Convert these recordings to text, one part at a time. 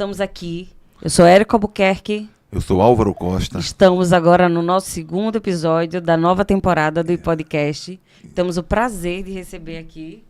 estamos aqui. Eu sou Érica Albuquerque. Eu sou Álvaro Costa. Estamos agora no nosso segundo episódio da nova temporada do podcast. Temos o prazer de receber aqui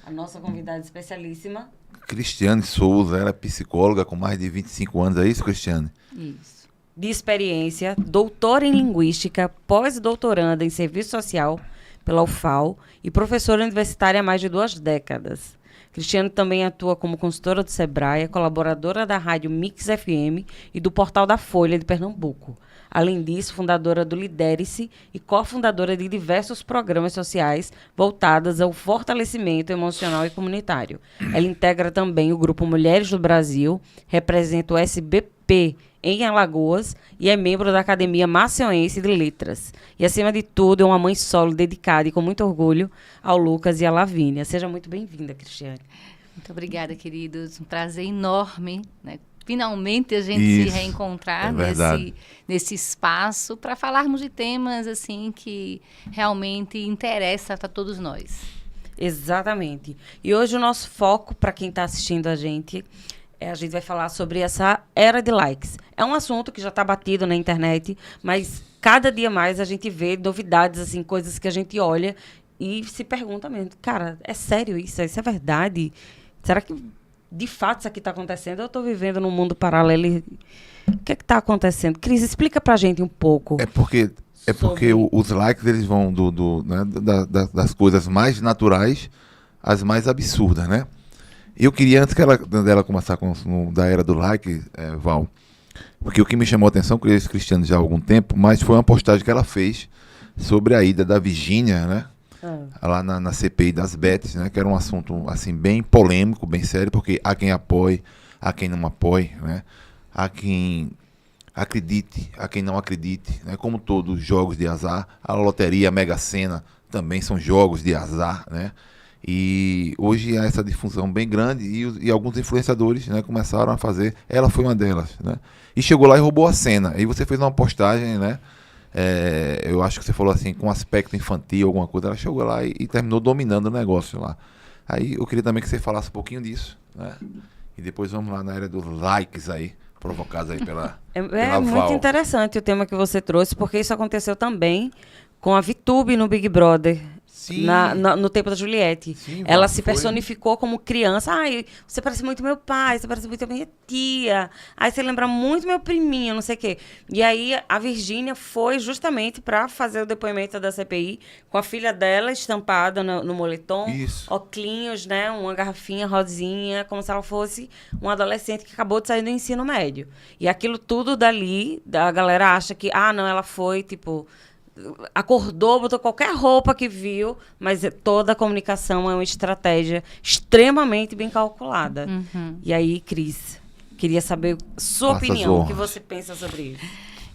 a nossa convidada especialíssima. Cristiane Souza, ela é psicóloga com mais de 25 anos, é isso, Cristiane? Isso. De experiência, doutora em Linguística, pós-doutoranda em Serviço Social pela UFAL e professora universitária há mais de 2 décadas. Cristiane também atua como consultora do Sebrae, colaboradora da rádio Mix FM e do Portal da Folha de Pernambuco. Além disso, fundadora do Lidere-se e cofundadora de diversos programas sociais voltados ao fortalecimento emocional e comunitário. Ela integra também o Grupo Mulheres do Brasil, representa o SBP em Alagoas e é membro da Academia Maceuense de Letras. E, acima de tudo, é uma mãe solo dedicada e com muito orgulho ao Lucas e à Lavínia. Seja muito bem-vinda, Cristiane. Muito obrigada, queridos. Um prazer enorme, né? Finalmente a gente se reencontrar nesse espaço para falarmos de temas assim que realmente interessam para todos nós. Exatamente. E hoje o nosso foco, para quem está assistindo a gente vai falar sobre essa era de likes. É um assunto que já está batido na internet, mas cada dia mais a gente vê novidades, assim, coisas que a gente olha e se pergunta mesmo, cara, é sério isso? Isso é verdade? Será que de fato isso aqui está acontecendo? Eu estou vivendo num mundo paralelo. O que é que está acontecendo? Cris, explica pra gente um pouco. É porque os likes, eles vão das coisas mais naturais às mais absurdas, né? Eu queria, antes dela começar da era do like, Val, porque o que me chamou a atenção, eu conheço Cristiano já há algum tempo, mas foi uma postagem que ela fez sobre a ida da Virgínia, né? Lá na CPI das Bets, né? Que era um assunto assim, bem polêmico, bem sério, porque há quem apoie, há quem não apoie, né? Há quem acredite, há quem não acredite, né? Como todos os jogos de azar, a loteria, a Mega Sena também são jogos de azar, né? E hoje há essa difusão bem grande e alguns influenciadores, né, começaram a fazer. Ela foi uma delas, né? E chegou lá e roubou a cena. E você fez uma postagem, né? Eu acho que você falou assim, com aspecto infantil, alguma coisa. Ela chegou lá e terminou dominando o negócio lá. Aí eu queria também que você falasse um pouquinho disso, né? E depois vamos lá na área dos likes aí, provocados aí pela Val. Muito interessante o tema que você trouxe, porque isso aconteceu também com a VTube no Big Brother. No tempo da Juliette. Sim, ela se personificou como criança. Ai, você parece muito meu pai, você parece muito minha tia. Aí você lembra muito meu priminho, não sei o quê. E aí a Virgínia foi justamente para fazer o depoimento da CPI com a filha dela estampada no moletom. Oclinhos, né? Uma garrafinha rosinha, como se ela fosse uma adolescente que acabou de sair do ensino médio. E aquilo tudo dali, a galera acha que, não, ela foi, tipo... acordou, botou qualquer roupa que viu, mas toda a comunicação é uma estratégia extremamente bem calculada. E aí, Cris, queria saber sua opinião, o que você pensa sobre isso.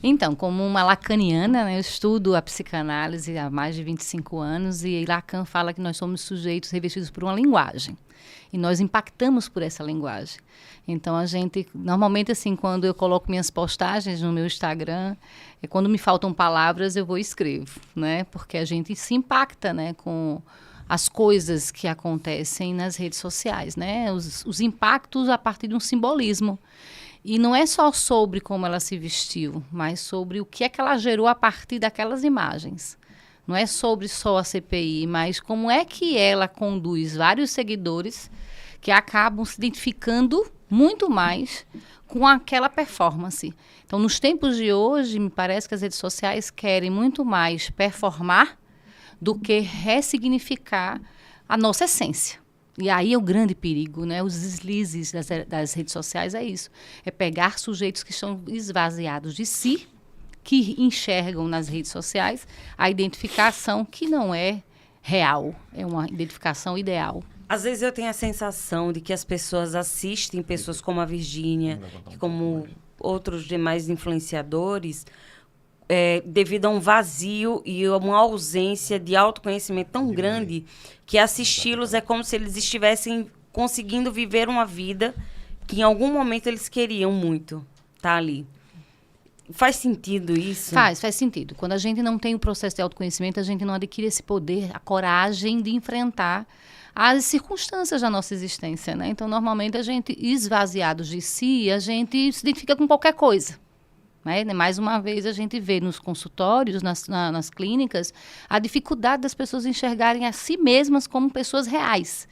Então, como uma lacaniana, né, eu estudo a psicanálise há mais de 25 anos e Lacan fala que nós somos sujeitos revestidos por uma linguagem. E nós impactamos por essa linguagem. Então, a gente, normalmente, assim, quando eu coloco minhas postagens no meu Instagram, quando me faltam palavras, eu vou e escrevo, né? Porque a gente se impacta, né, com as coisas que acontecem nas redes sociais, né? Os impactos a partir de um simbolismo. E não é só sobre como ela se vestiu, mas sobre o que é que ela gerou a partir daquelas imagens. Não é sobre só a CPI, mas como é que ela conduz vários seguidores que acabam se identificando muito mais com aquela performance. Então, nos tempos de hoje, me parece que as redes sociais querem muito mais performar do que ressignificar a nossa essência. E aí é o grande perigo, né? Os deslizes das redes sociais é isso. É pegar sujeitos que estão esvaziados de si, que enxergam nas redes sociais a identificação que não é real, é uma identificação ideal. Às vezes eu tenho a sensação de que as pessoas assistem pessoas como a Virgínia, como outros demais influenciadores, devido a um vazio e a uma ausência de autoconhecimento tão grande que assisti-los é como se eles estivessem conseguindo viver uma vida que em algum momento eles queriam muito estar ali. Faz sentido isso? Faz sentido. Quando a gente não tem o processo de autoconhecimento, a gente não adquire esse poder, a coragem de enfrentar às circunstâncias da nossa existência, né? Então, normalmente, a gente, esvaziados de si, a gente se identifica com qualquer coisa. Né? Mais uma vez, a gente vê nos consultórios, nas clínicas, a dificuldade das pessoas enxergarem a si mesmas como pessoas reais.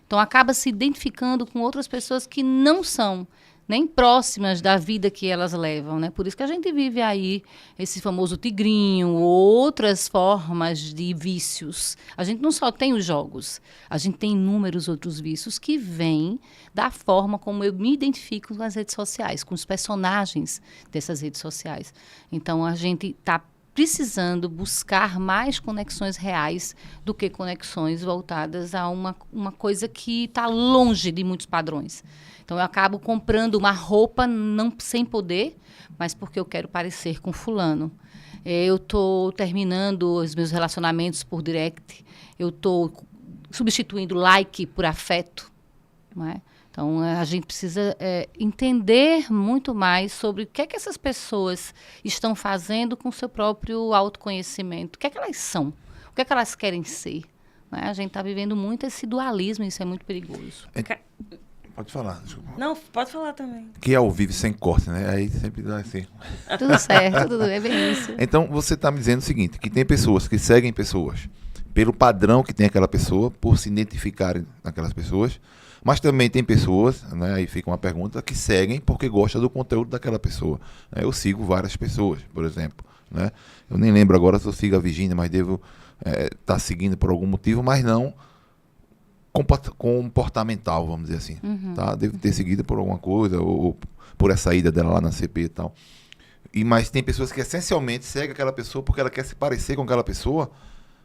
Então, acaba se identificando com outras pessoas que não são nem próximas da vida que elas levam, né? Por isso que a gente vive aí esse famoso tigrinho, outras formas de vícios. A gente não só tem os jogos, a gente tem inúmeros outros vícios que vêm da forma como eu me identifico com as redes sociais, com os personagens dessas redes sociais. Então, a gente está precisando buscar mais conexões reais do que conexões voltadas a uma coisa que está longe de muitos padrões. Então, eu acabo comprando uma roupa não sem poder, mas porque eu quero parecer com fulano. Eu estou terminando os meus relacionamentos por direct. Eu estou substituindo like por afeto. Não é? Então, a gente precisa entender muito mais sobre o que é que essas pessoas estão fazendo com o seu próprio autoconhecimento. O que é que elas são? O que é que elas querem ser? Né? A gente está vivendo muito esse dualismo e isso é muito perigoso. Pode falar, desculpa. Não, pode falar também. Que é ao vivo sem corte, né? Aí sempre dá assim. Tudo certo, tudo é bem isso. Então, você está me dizendo o seguinte, que tem pessoas que seguem pessoas pelo padrão que tem aquela pessoa, por se identificarem naquelas pessoas, mas também tem pessoas, né, aí fica uma pergunta, que seguem porque gostam do conteúdo daquela pessoa. Eu sigo várias pessoas, por exemplo. Né? Eu nem lembro agora se eu sigo a Virgínia, mas devo estar seguindo por algum motivo, mas não comportamental, vamos dizer assim. Tá? Devo ter seguido por alguma coisa, ou por essa ida dela lá na CP e tal. Mas tem pessoas que essencialmente seguem aquela pessoa porque ela quer se parecer com aquela pessoa,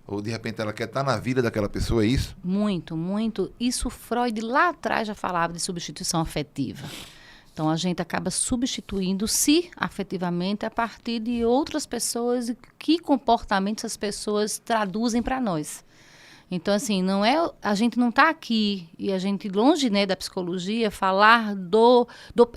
ou de repente ela quer estar na vida daquela pessoa, é isso? Muito, muito. Isso Freud lá atrás já falava de substituição afetiva. Então a gente acaba substituindo-se afetivamente a partir de outras pessoas e que comportamentos as pessoas traduzem para nós. Então, assim, a gente não está aqui, e a gente, longe, né, da psicologia, falar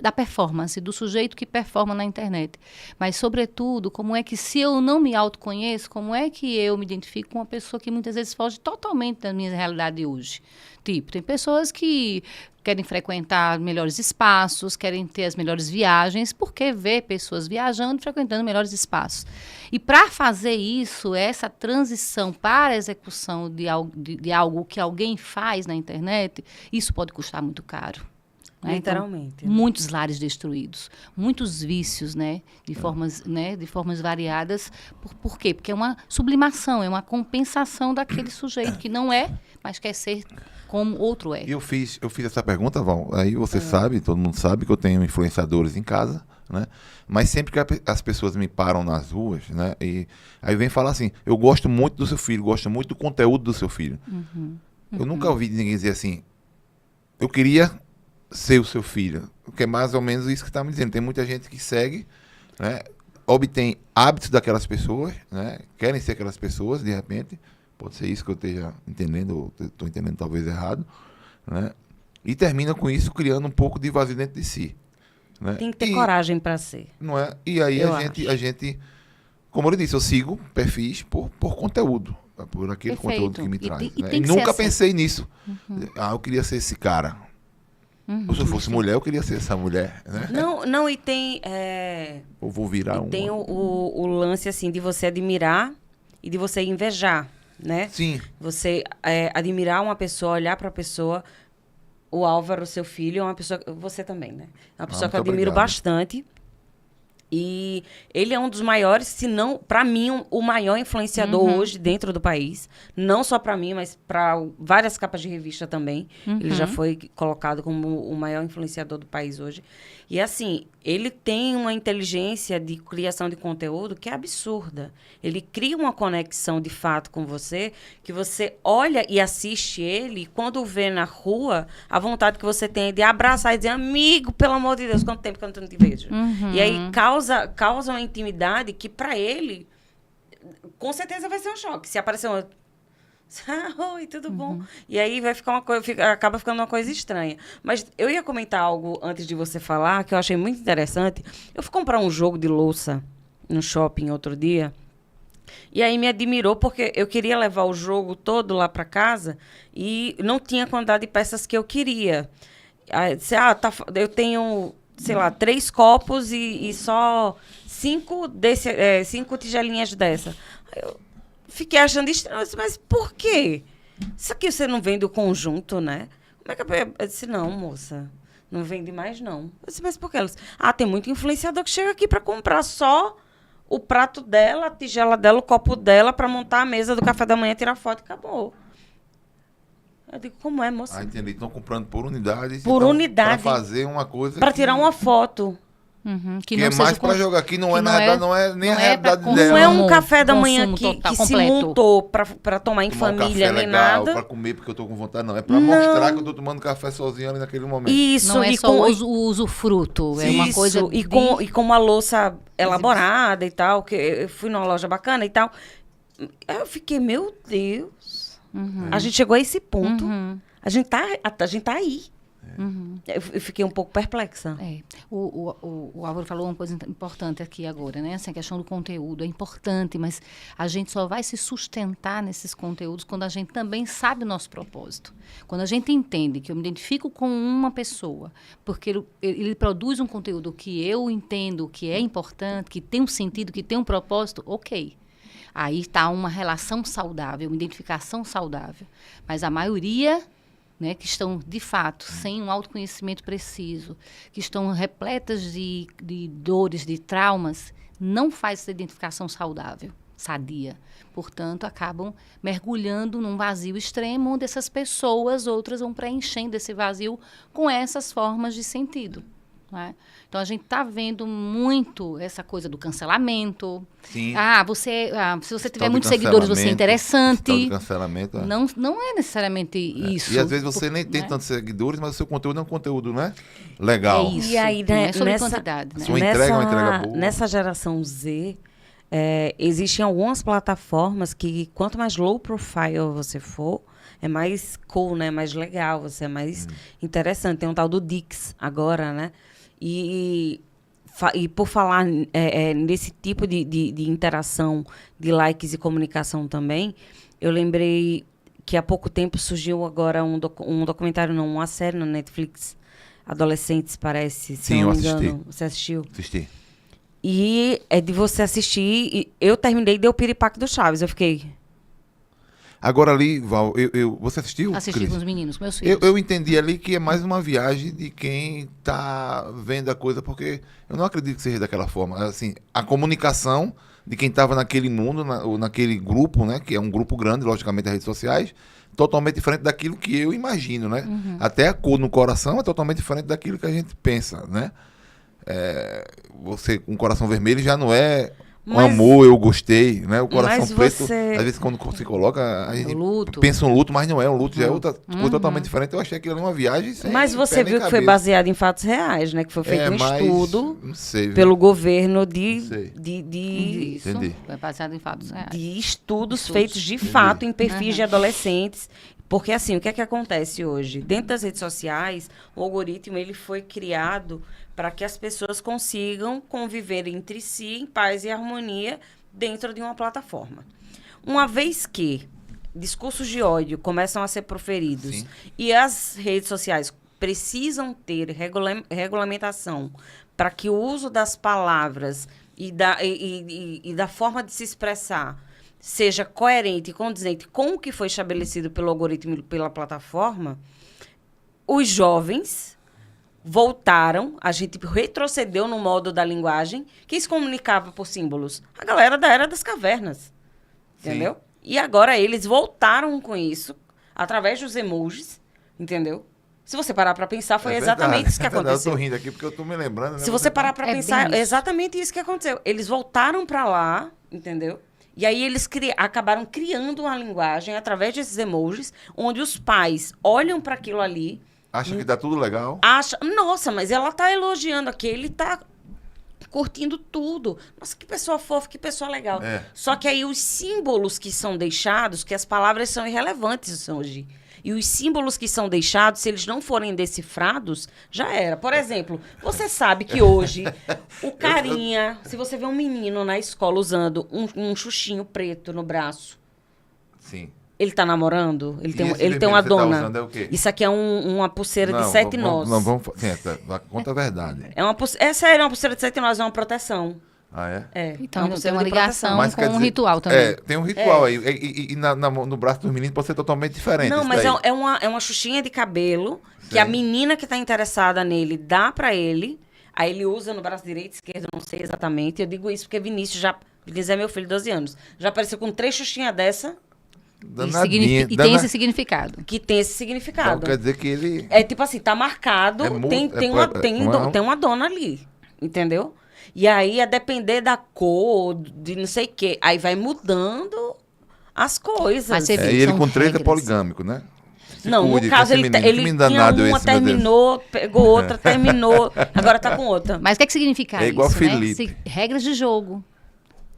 da performance, do sujeito que performa na internet. Mas, sobretudo, como é que, se eu não me autoconheço, como é que eu me identifico com uma pessoa que muitas vezes foge totalmente da minha realidade hoje? Tipo, tem pessoas que querem frequentar melhores espaços, querem ter as melhores viagens, porque vê pessoas viajando e frequentando melhores espaços. E para fazer isso, essa transição para a execução de algo que alguém faz na internet, isso pode custar muito caro. Né? Literalmente. Então, muitos lares destruídos, muitos vícios, né? De formas variadas. Por quê? Porque é uma sublimação, é uma compensação daquele sujeito que não é, mas quer ser como outro é. Eu fiz essa pergunta, Val, aí você sabe, todo mundo sabe que eu tenho influenciadores em casa, né? Mas sempre que as pessoas me param nas ruas, né? E aí vem falar assim, eu gosto muito do seu filho, gosto muito do conteúdo do seu filho. Eu nunca ouvi ninguém dizer assim, eu queria ser o seu filho, que é mais ou menos isso que está me dizendo. Tem muita gente que segue, né? Obtém hábitos daquelas pessoas, né? Querem ser aquelas pessoas, de repente. Pode ser isso que eu esteja entendendo, ou estou entendendo talvez errado, né? E termina com isso criando um pouco de vazio dentro de si. Né? Tem que ter coragem para ser. Não é? E aí a gente, como eu disse, eu sigo perfis por conteúdo, por aquele Perfeito. Conteúdo que me traz. E Né? tem E que nunca ser pensei nisso. Eu queria ser esse cara. Ou se eu fosse mulher, eu queria ser essa mulher. Né? Não, e tem... Ou vou virar um. Tem o lance, assim, de você admirar e de você invejar, né? Sim. Você admirar uma pessoa, olhar para a pessoa. O Álvaro, seu filho, é uma pessoa... Você também, né? É uma pessoa que eu admiro bastante. E ele é um dos maiores, se não, para mim, o maior influenciador hoje dentro do país. Não só para mim, mas para várias capas de revista também. Ele já foi colocado como o maior influenciador do país hoje. E assim, ele tem uma inteligência de criação de conteúdo que é absurda. Ele cria uma conexão de fato com você, que você olha e assiste ele, e quando vê na rua, a vontade que você tem é de abraçar e dizer, amigo, pelo amor de Deus, quanto tempo que eu não te vejo. E aí causa uma intimidade que para ele, com certeza vai ser um choque. Se aparecer uma... Oi, tudo bom? E aí vai ficar acaba ficando uma coisa estranha. Mas eu ia comentar algo antes de você falar, que eu achei muito interessante. Eu fui comprar um jogo de louça no shopping outro dia, E aí me admirou porque eu queria levar o jogo todo lá para casa e não tinha a quantidade de peças que eu queria. Aí, disse, eu tenho, sei lá, 3 copos e só 5 tigelinhas dessa. Aí eu fiquei achando estranho, mas por quê? Isso aqui você não vende o conjunto, né? Como é que eu disse, não, moça, não vende mais, não. Eu disse, mas por quê? Ela disse, tem muito influenciador que chega aqui para comprar só o prato dela, a tigela dela, o copo dela, para montar a mesa do café da manhã, tirar foto e acabou. Eu digo, como é, moça? Entendi. Estão comprando por unidade. Por unidade. Para fazer uma coisa. Para tirar uma foto. Que é mais para jogar aqui, não é na realidade, não é nem a realidade dela. Não é um café da manhã que completo. se montou para tomar em família, nem legal, nada. Para comer porque eu tô com vontade, não. É para mostrar que eu tô tomando café sozinho ali naquele momento. Isso, não é só o usufruto, é uma coisa... E com uma louça elaborada e tal, que eu fui numa loja bacana e tal. Eu fiquei, meu Deus, a gente chegou a esse ponto. A gente tá aí. Eu fiquei um pouco perplexa. O Álvaro falou uma coisa importante aqui agora, né? Essa questão do conteúdo é importante, mas a gente só vai se sustentar nesses conteúdos quando a gente também sabe o nosso propósito. Quando a gente entende que eu me identifico com uma pessoa, porque ele produz um conteúdo que eu entendo que é importante, que tem um sentido, que tem um propósito, ok. Aí está uma relação saudável, uma identificação saudável. Mas a maioria... né, que estão, de fato, sem um autoconhecimento preciso, que estão repletas de dores, de traumas, não faz essa identificação saudável, sadia. Portanto, acabam mergulhando num vazio extremo, onde essas pessoas, outras, vão preenchendo esse vazio com essas formas de sentido. Né? Então, a gente está vendo muito essa coisa do cancelamento. Sim. Se você tiver muitos seguidores, você é interessante. Cancelamento, não é necessariamente isso. E às vezes você nem tem tantos seguidores, mas o seu conteúdo é um conteúdo, né? Legal. É isso. E aí, não é sobre quantidade. Né? Sua entrega é uma entrega boa. Nessa geração Z, existem algumas plataformas que, quanto mais low profile você for, é mais cool, né? Mais legal, você é mais interessante. Tem um tal do Dix agora, né? E por falar nesse tipo de interação, de likes e comunicação também, eu lembrei que há pouco tempo surgiu agora um documentário, não, uma série na Netflix, Adolescentes, parece, se não me engano. Assisti. Você assistiu? Assisti. E é de você assistir, e eu terminei, deu o piripaque do Chaves, eu fiquei... Agora ali, Val, você assistiu? Assisti com os meninos, meus filhos. Eu entendi ali que é mais uma viagem de quem está vendo a coisa, porque eu não acredito que seja daquela forma. Assim, a comunicação de quem estava naquele mundo, naquele grupo, né, que é um grupo grande, logicamente, das redes sociais, totalmente diferente daquilo que eu imagino, né? Até a cor no coração é totalmente diferente daquilo que a gente pensa, né? Você com o coração vermelho já não é... amor, eu gostei, né? O coração preto, às vezes quando se coloca, a gente pensa um luto, mas não é um luto, já é outra coisa totalmente diferente. Eu achei aquilo ali uma viagem sem Mas você viu que foi baseado em fatos reais, né? Que foi feito um estudo pelo governo Isso, foi baseado em fatos reais. De estudos feitos de fato em perfis de adolescentes. Porque assim, o que é que acontece hoje? Dentro das redes sociais, o algoritmo ele foi criado para que as pessoas consigam conviver entre si em paz e harmonia dentro de uma plataforma. Uma vez que discursos de ódio começam a ser proferidos e as redes sociais precisam ter regulamentação para que o uso das palavras e da forma de se expressar seja coerente e condizente com o que foi estabelecido pelo algoritmo e pela plataforma, os jovens voltaram, a gente retrocedeu no modo da linguagem que se comunicava por símbolos. A galera da Era das Cavernas, entendeu? E agora eles voltaram com isso através dos emojis, entendeu? Se você parar para pensar, foi exatamente isso que aconteceu. Eu tô rindo aqui porque eu tô me lembrando. Né? Se você parar para pensar, é exatamente isso que aconteceu. Eles voltaram para lá, entendeu? E aí eles acabaram criando uma linguagem através desses emojis, onde os pais olham para aquilo ali... Acha que dá tudo legal? Nossa, mas ela tá elogiando aqui, ele tá curtindo tudo. Nossa, que pessoa fofa, que pessoa legal. É. Só que aí os símbolos que são deixados, que as palavras são irrelevantes hoje. E os símbolos que são deixados, se eles não forem decifrados, já era. Por exemplo, você sabe que hoje o carinha, se você vê um menino na escola usando um xuxinho preto no braço, Sim. ele tá namorando? Ele E tem, esse ele tem vermelho uma que você tá dona. usando é o quê? Isso aqui é uma pulseira de 7 nós. Não, vamos... Sim, conta a verdade. É sério, uma pulseira de 7 nós, é uma proteção. Ah, é? É. Então, uma tem pulseira uma de ligação proteção. com um ritual também. É, tem um ritual aí. E no braço dos meninos pode ser totalmente diferente. Não, isso mas daí. é uma xuxinha de cabelo que Sim. a menina que tá interessada nele dá pra ele. Aí ele usa no braço direito, esquerdo, não sei exatamente. Eu digo isso porque Vinícius é meu filho de 12 anos. Já apareceu com 3 xuxinhas dessa Danadinha, E tem esse significado. que tem esse significado. Então quer dizer que ele... É tipo assim, tá marcado, tem uma dona ali, entendeu? E aí, a depender da cor, de não sei o quê, aí vai mudando as coisas. Mas você É, vê, e ele são com 3 é regras. poligâmico, né? Se Não, cuide no com caso, esse ele menino. Que menino tinha danado uma, esse, meu Deus. terminou, pegou outra, terminou, agora tá com outra. Mas o que é que significa É igual isso, Felipe. né? Regras de jogo,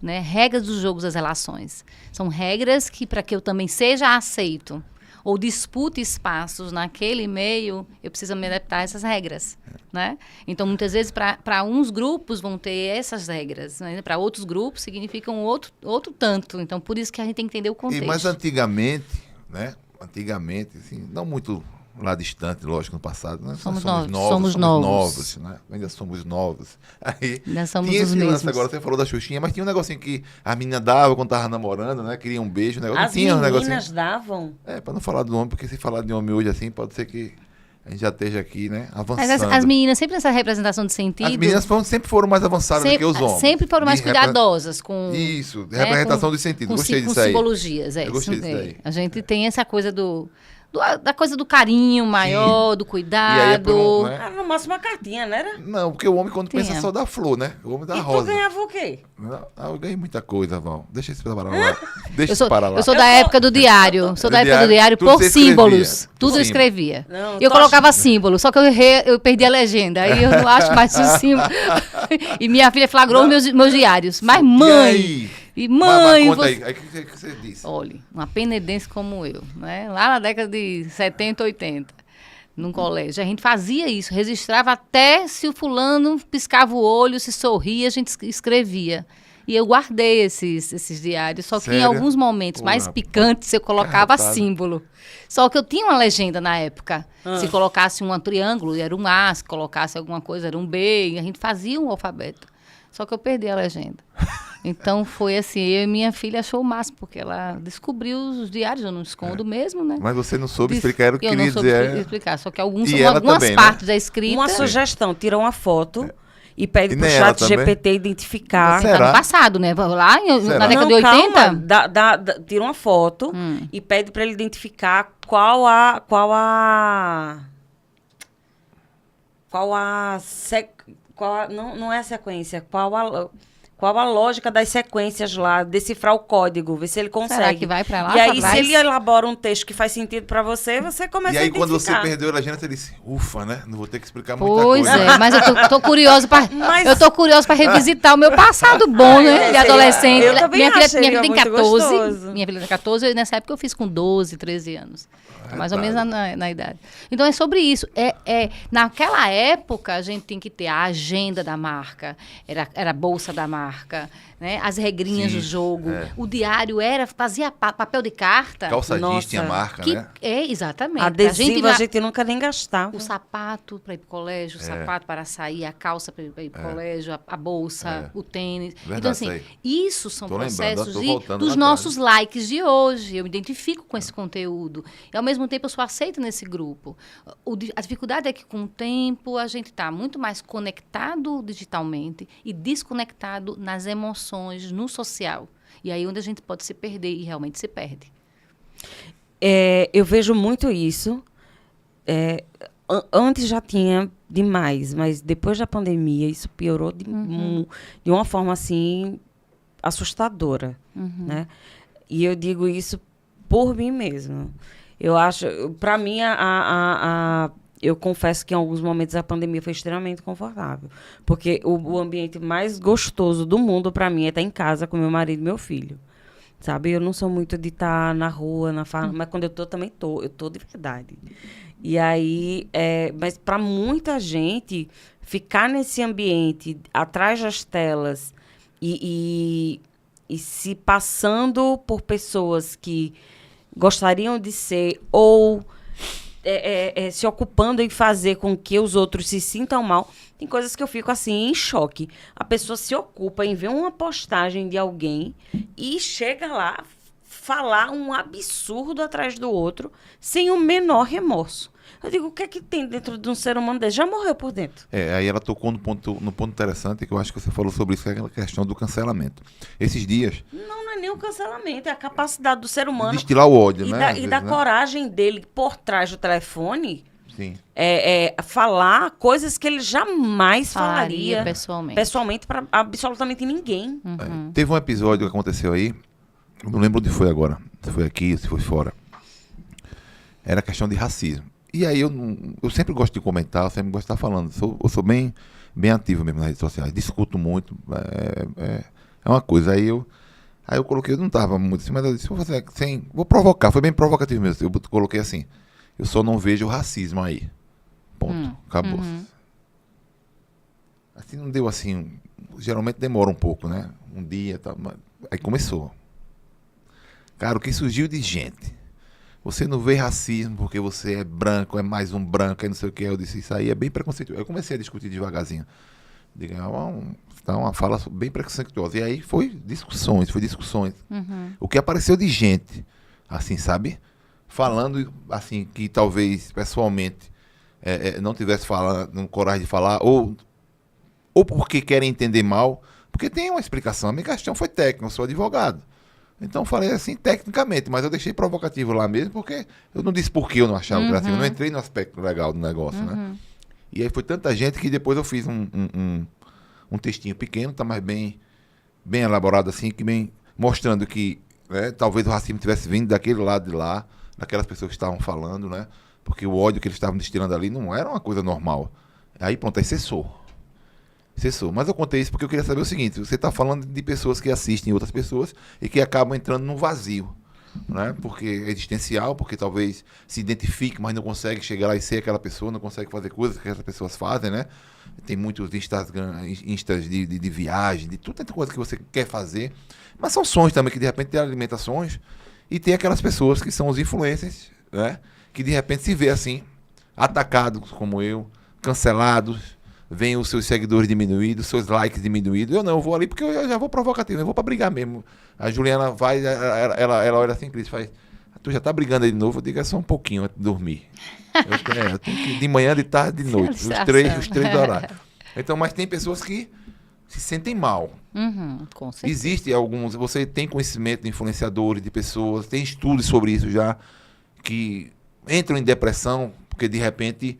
né? Regras dos jogos das relações. São regras que, para que eu também seja aceito ou dispute espaços naquele meio, eu preciso me adaptar a essas regras, né? Então, muitas vezes, para uns grupos vão ter essas regras, né? Para outros grupos significam outro tanto. Então, por isso que a gente tem que entender o contexto. Mas antigamente, né? Antigamente, assim, não muito lá distante, lógico, no passado, né? Somos Nós novos, somos novos. né? Ainda somos novos. Aí, Ainda somos tinha os esse lance mesmos. agora, você falou da Xuxinha, mas tinha um negocinho que a menina dava quando tava namorando, né? Queria um beijo, negócio. As tinha um negocinho. meninas davam. É, pra não falar do homem, porque se falar de homem hoje assim, pode ser que a gente já esteja aqui, né? Mas Avançando. as meninas, sempre nessa representação de sentido... As meninas sempre foram mais avançadas do que os homens. Sempre foram mais De repre- cuidadosas com... Isso, né, representação com- de sentido. com Gostei com disso aí. simbologias, é Eu gostei isso disso aí. daí. A gente tem essa coisa da coisa do carinho maior, do E aí cuidado. é por um, né? Ah, no máximo uma cartinha, não era? Não, porque o homem quando pensa Tinha. só dá flor, né? O homem dá E tu rosa. ganhava o quê? Ah, eu ganhei muita coisa, Val. Deixa isso para lá. Deixa Eu isso para lá. eu sou da época do diário. Sou da época do diário Tudo por você escrevia. símbolos. Tudo eu Sim. escrevia. Não, E eu tô colocava símbolo, só que eu perdi a legenda. Aí eu não acho mais o símbolo. E minha filha flagrou os meus diários. Mas mãe... E mãe... Mas conta você- aí. Aí o que você disse? Olhe, uma penedense como eu, né? Lá na década de 70, 80, num colégio, a gente fazia isso, registrava até se o fulano piscava o olho, se sorria, a gente escrevia. E eu guardei esses diários, só que em Sério? alguns momentos mais Porra, picantes eu colocava carretada. símbolo. Só que eu tinha uma legenda na época. Se colocasse um triângulo, era um A, se colocasse alguma coisa, era um B, e a gente fazia um alfabeto. Só que eu perdi a legenda. Então foi assim, eu e minha filha achou o máximo, porque ela descobriu os diários, eu não escondo mesmo, né? Mas você não soube Disse- explicar o que eu queria não soube dizer. explicar, só que E ela algumas também, né? partes da escrita... Uma sugestão, tira uma foto e pede E pro nem ela chat também? GPT identificar. Será? Tá no passado, né? Lá Será? na década de Não, 80... calma, tira uma foto e pede para ele identificar qual não é a sequência, qual a lógica das sequências lá, decifrar o código, ver se ele consegue. Será que vai pra lá, E aí, pra se trás? ele elabora um texto que faz sentido para você, você começa E a aí, identificar. quando você perdeu a legenda, você disse, ufa, né? Não vou ter que explicar muita Pois coisa. é, mas eu tô curiosa para Mas- eu tô curiosa para revisitar o meu passado bom, né? De seria- adolescente. eu também minha filha, acho, minha filha seria tem muito 14. gostoso. Minha filha tem 14, e nessa época eu fiz com 12, 13 anos. Tô mais ou menos na idade. Então é sobre isso. Naquela época a gente tem que ter a agenda da marca, era a bolsa da marca, né? As regrinhas Sim, do jogo. é. O diário fazia papel de carta. Calça jeans Nossa, tinha marca, Que né? exatamente. Adesivo Pra a gente nunca nem gastava. o sapato para ir para o colégio, o sapato para sair, a calça para ir para o colégio, a bolsa, o tênis. Verdade, Então, assim, isso aí. isso são Tô lembrando, processos tô voltando dos lá nossos likes de hoje. Eu me identifico com esse conteúdo. E, ao mesmo tempo, eu sou aceita nesse grupo. A dificuldade é que, com o tempo, a gente está muito mais conectado digitalmente e desconectado nas emoções, no social. E aí onde a gente pode se perder, e realmente se perde. Eu vejo muito isso. Antes já tinha demais, mas depois da pandemia isso piorou de uma forma assim assustadora, né? E eu digo isso por mim mesma. Eu acho, para mim, eu confesso que em alguns momentos a pandemia foi extremamente confortável. Porque o ambiente mais gostoso do mundo, para mim, é estar em casa com meu marido e meu filho. Sabe? Eu não sou muito de estar na rua, na farra, mas quando eu tô, também tô. Eu tô de verdade. E aí, mas para muita gente, ficar nesse ambiente, atrás das telas, e se passando por pessoas que gostariam de ser, ou se ocupando em fazer com que os outros se sintam mal, tem coisas que eu fico assim em choque. A pessoa se ocupa em ver uma postagem de alguém e chega lá falar um absurdo atrás do outro sem o menor remorso. Eu digo, o que é que tem dentro de um ser humano desse? Já morreu por dentro. Aí ela tocou no ponto interessante, que eu acho que você falou sobre isso, que é aquela questão do cancelamento. Esses dias... Não é nem o cancelamento, é a capacidade do ser humano... Destilar o ódio, e né? Da coragem dele por trás do telefone... Sim. Falar coisas que ele jamais falaria pessoalmente para absolutamente ninguém. Teve um episódio que aconteceu aí, eu não lembro onde foi agora, se foi aqui, se foi fora. Era questão de racismo. E aí eu sempre gosto de comentar, eu sempre gosto de estar falando. Eu sou bem ativo mesmo nas redes sociais, discuto muito. É uma coisa. Aí eu coloquei, eu não estava muito assim, mas eu disse, vou provocar, foi bem provocativo mesmo. Eu coloquei assim, eu só não vejo o racismo aí. Ponto. Acabou. Assim não deu assim, geralmente demora um pouco, né? Um dia, tá, aí começou. Cara, o que surgiu de gente? Você não vê racismo porque você é branco, é mais um branco, é não sei o que. Eu disse, isso aí é bem preconceituoso. Eu comecei a discutir devagarzinho. Digo, uma fala bem preconceituosa. E aí foi discussões. O que apareceu de gente, assim, sabe? Falando, assim, que talvez pessoalmente não tivesse coragem de falar, ou porque querem entender mal, porque tem uma explicação. A minha questão foi técnica, eu sou advogado. Então falei assim, tecnicamente, mas eu deixei provocativo lá mesmo, porque eu não disse por que eu não achava gracinha, eu não entrei no aspecto legal do negócio, né? E aí foi tanta gente que depois eu fiz um textinho pequeno, tá mais bem elaborado assim, que bem mostrando que, né, talvez o racismo tivesse vindo daquele lado de lá, daquelas pessoas que estavam falando, né? Porque o ódio que eles estavam destilando ali não era uma coisa normal. Aí pronto, aí cessou. Mas eu contei isso porque eu queria saber o seguinte, você está falando de pessoas que assistem outras pessoas e que acabam entrando num vazio, né? Porque é existencial, porque talvez se identifique, mas não consegue chegar lá e ser aquela pessoa, não consegue fazer coisas que essas pessoas fazem, né? Tem muitos instas de viagem, de tudo, tanta coisa que você quer fazer, mas são sonhos também, que de repente tem alimentações, e tem aquelas pessoas que são os influencers, né? Que de repente se vê assim, atacados como eu, cancelados, vem os seus seguidores diminuídos, seus likes diminuídos. Eu vou ali porque eu já vou provocativo, eu vou pra brigar mesmo. A Juliana vai, ela olha assim, Cris, faz, tu já tá brigando aí de novo? Eu digo, é só um pouquinho antes de dormir. Eu tenho que ir de manhã, de tarde, de noite, os três horários. Então, mas tem pessoas que se sentem mal. Com certeza. Existem alguns, você tem conhecimento de influenciadores, de pessoas, tem estudos sobre isso já, que entram em depressão, porque de repente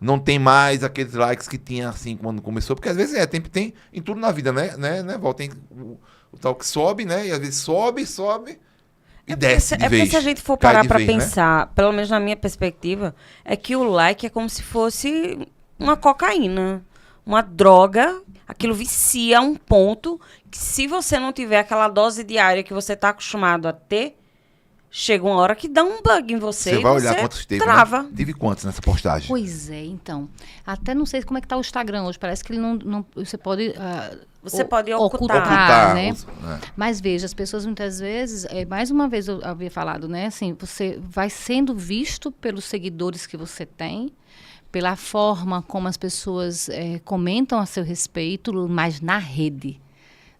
não tem mais aqueles likes que tinha assim quando começou, porque às vezes tem em tudo na vida, né, Val? Tem o tal que sobe, né? E às vezes sobe e desce de vez. Porque se a gente for parar para vez, pensar, né? Pelo menos na minha perspectiva, é que o like é como se fosse uma cocaína, uma droga, aquilo vicia a um ponto que se você não tiver aquela dose diária que você está acostumado a ter, chega uma hora que dá um bug em você. Você vai olhar quantos teve, trava. Né? Teve quantos nessa postagem? Pois é, então. Até não sei como é que tá o Instagram hoje. Parece que ele não você pode... Você pode ocultar, né? É. Mas veja, as pessoas muitas vezes... mais uma vez eu havia falado, né? Assim, você vai sendo visto pelos seguidores que você tem, pela forma como as pessoas comentam a seu respeito, mas na rede.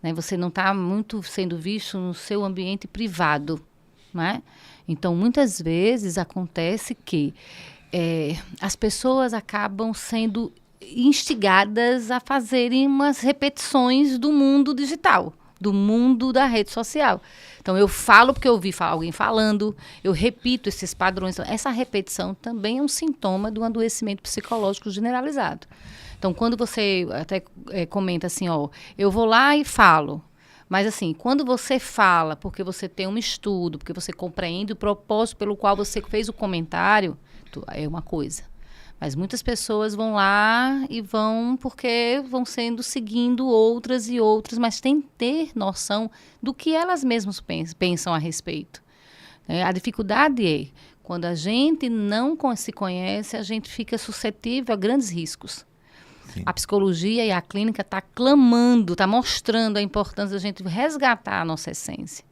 Né? Você não está muito sendo visto no seu ambiente privado. Né? Então, muitas vezes acontece que as pessoas acabam sendo instigadas a fazerem umas repetições do mundo digital, do mundo da rede social. Então, eu falo porque eu ouvi alguém falando, eu repito esses padrões. Essa repetição também é um sintoma de um adoecimento psicológico generalizado. Então, quando você até comenta assim, eu vou lá e falo, mas, assim, quando você fala porque você tem um estudo, porque você compreende o propósito pelo qual você fez o comentário, é uma coisa. Mas muitas pessoas vão lá e vão porque vão seguindo outras e outras, mas tem que ter noção do que elas mesmas pensam a respeito. A dificuldade é, quando a gente não se conhece, a gente fica suscetível a grandes riscos. Sim. A psicologia e a clínica está clamando, está mostrando a importância da gente resgatar a nossa essência.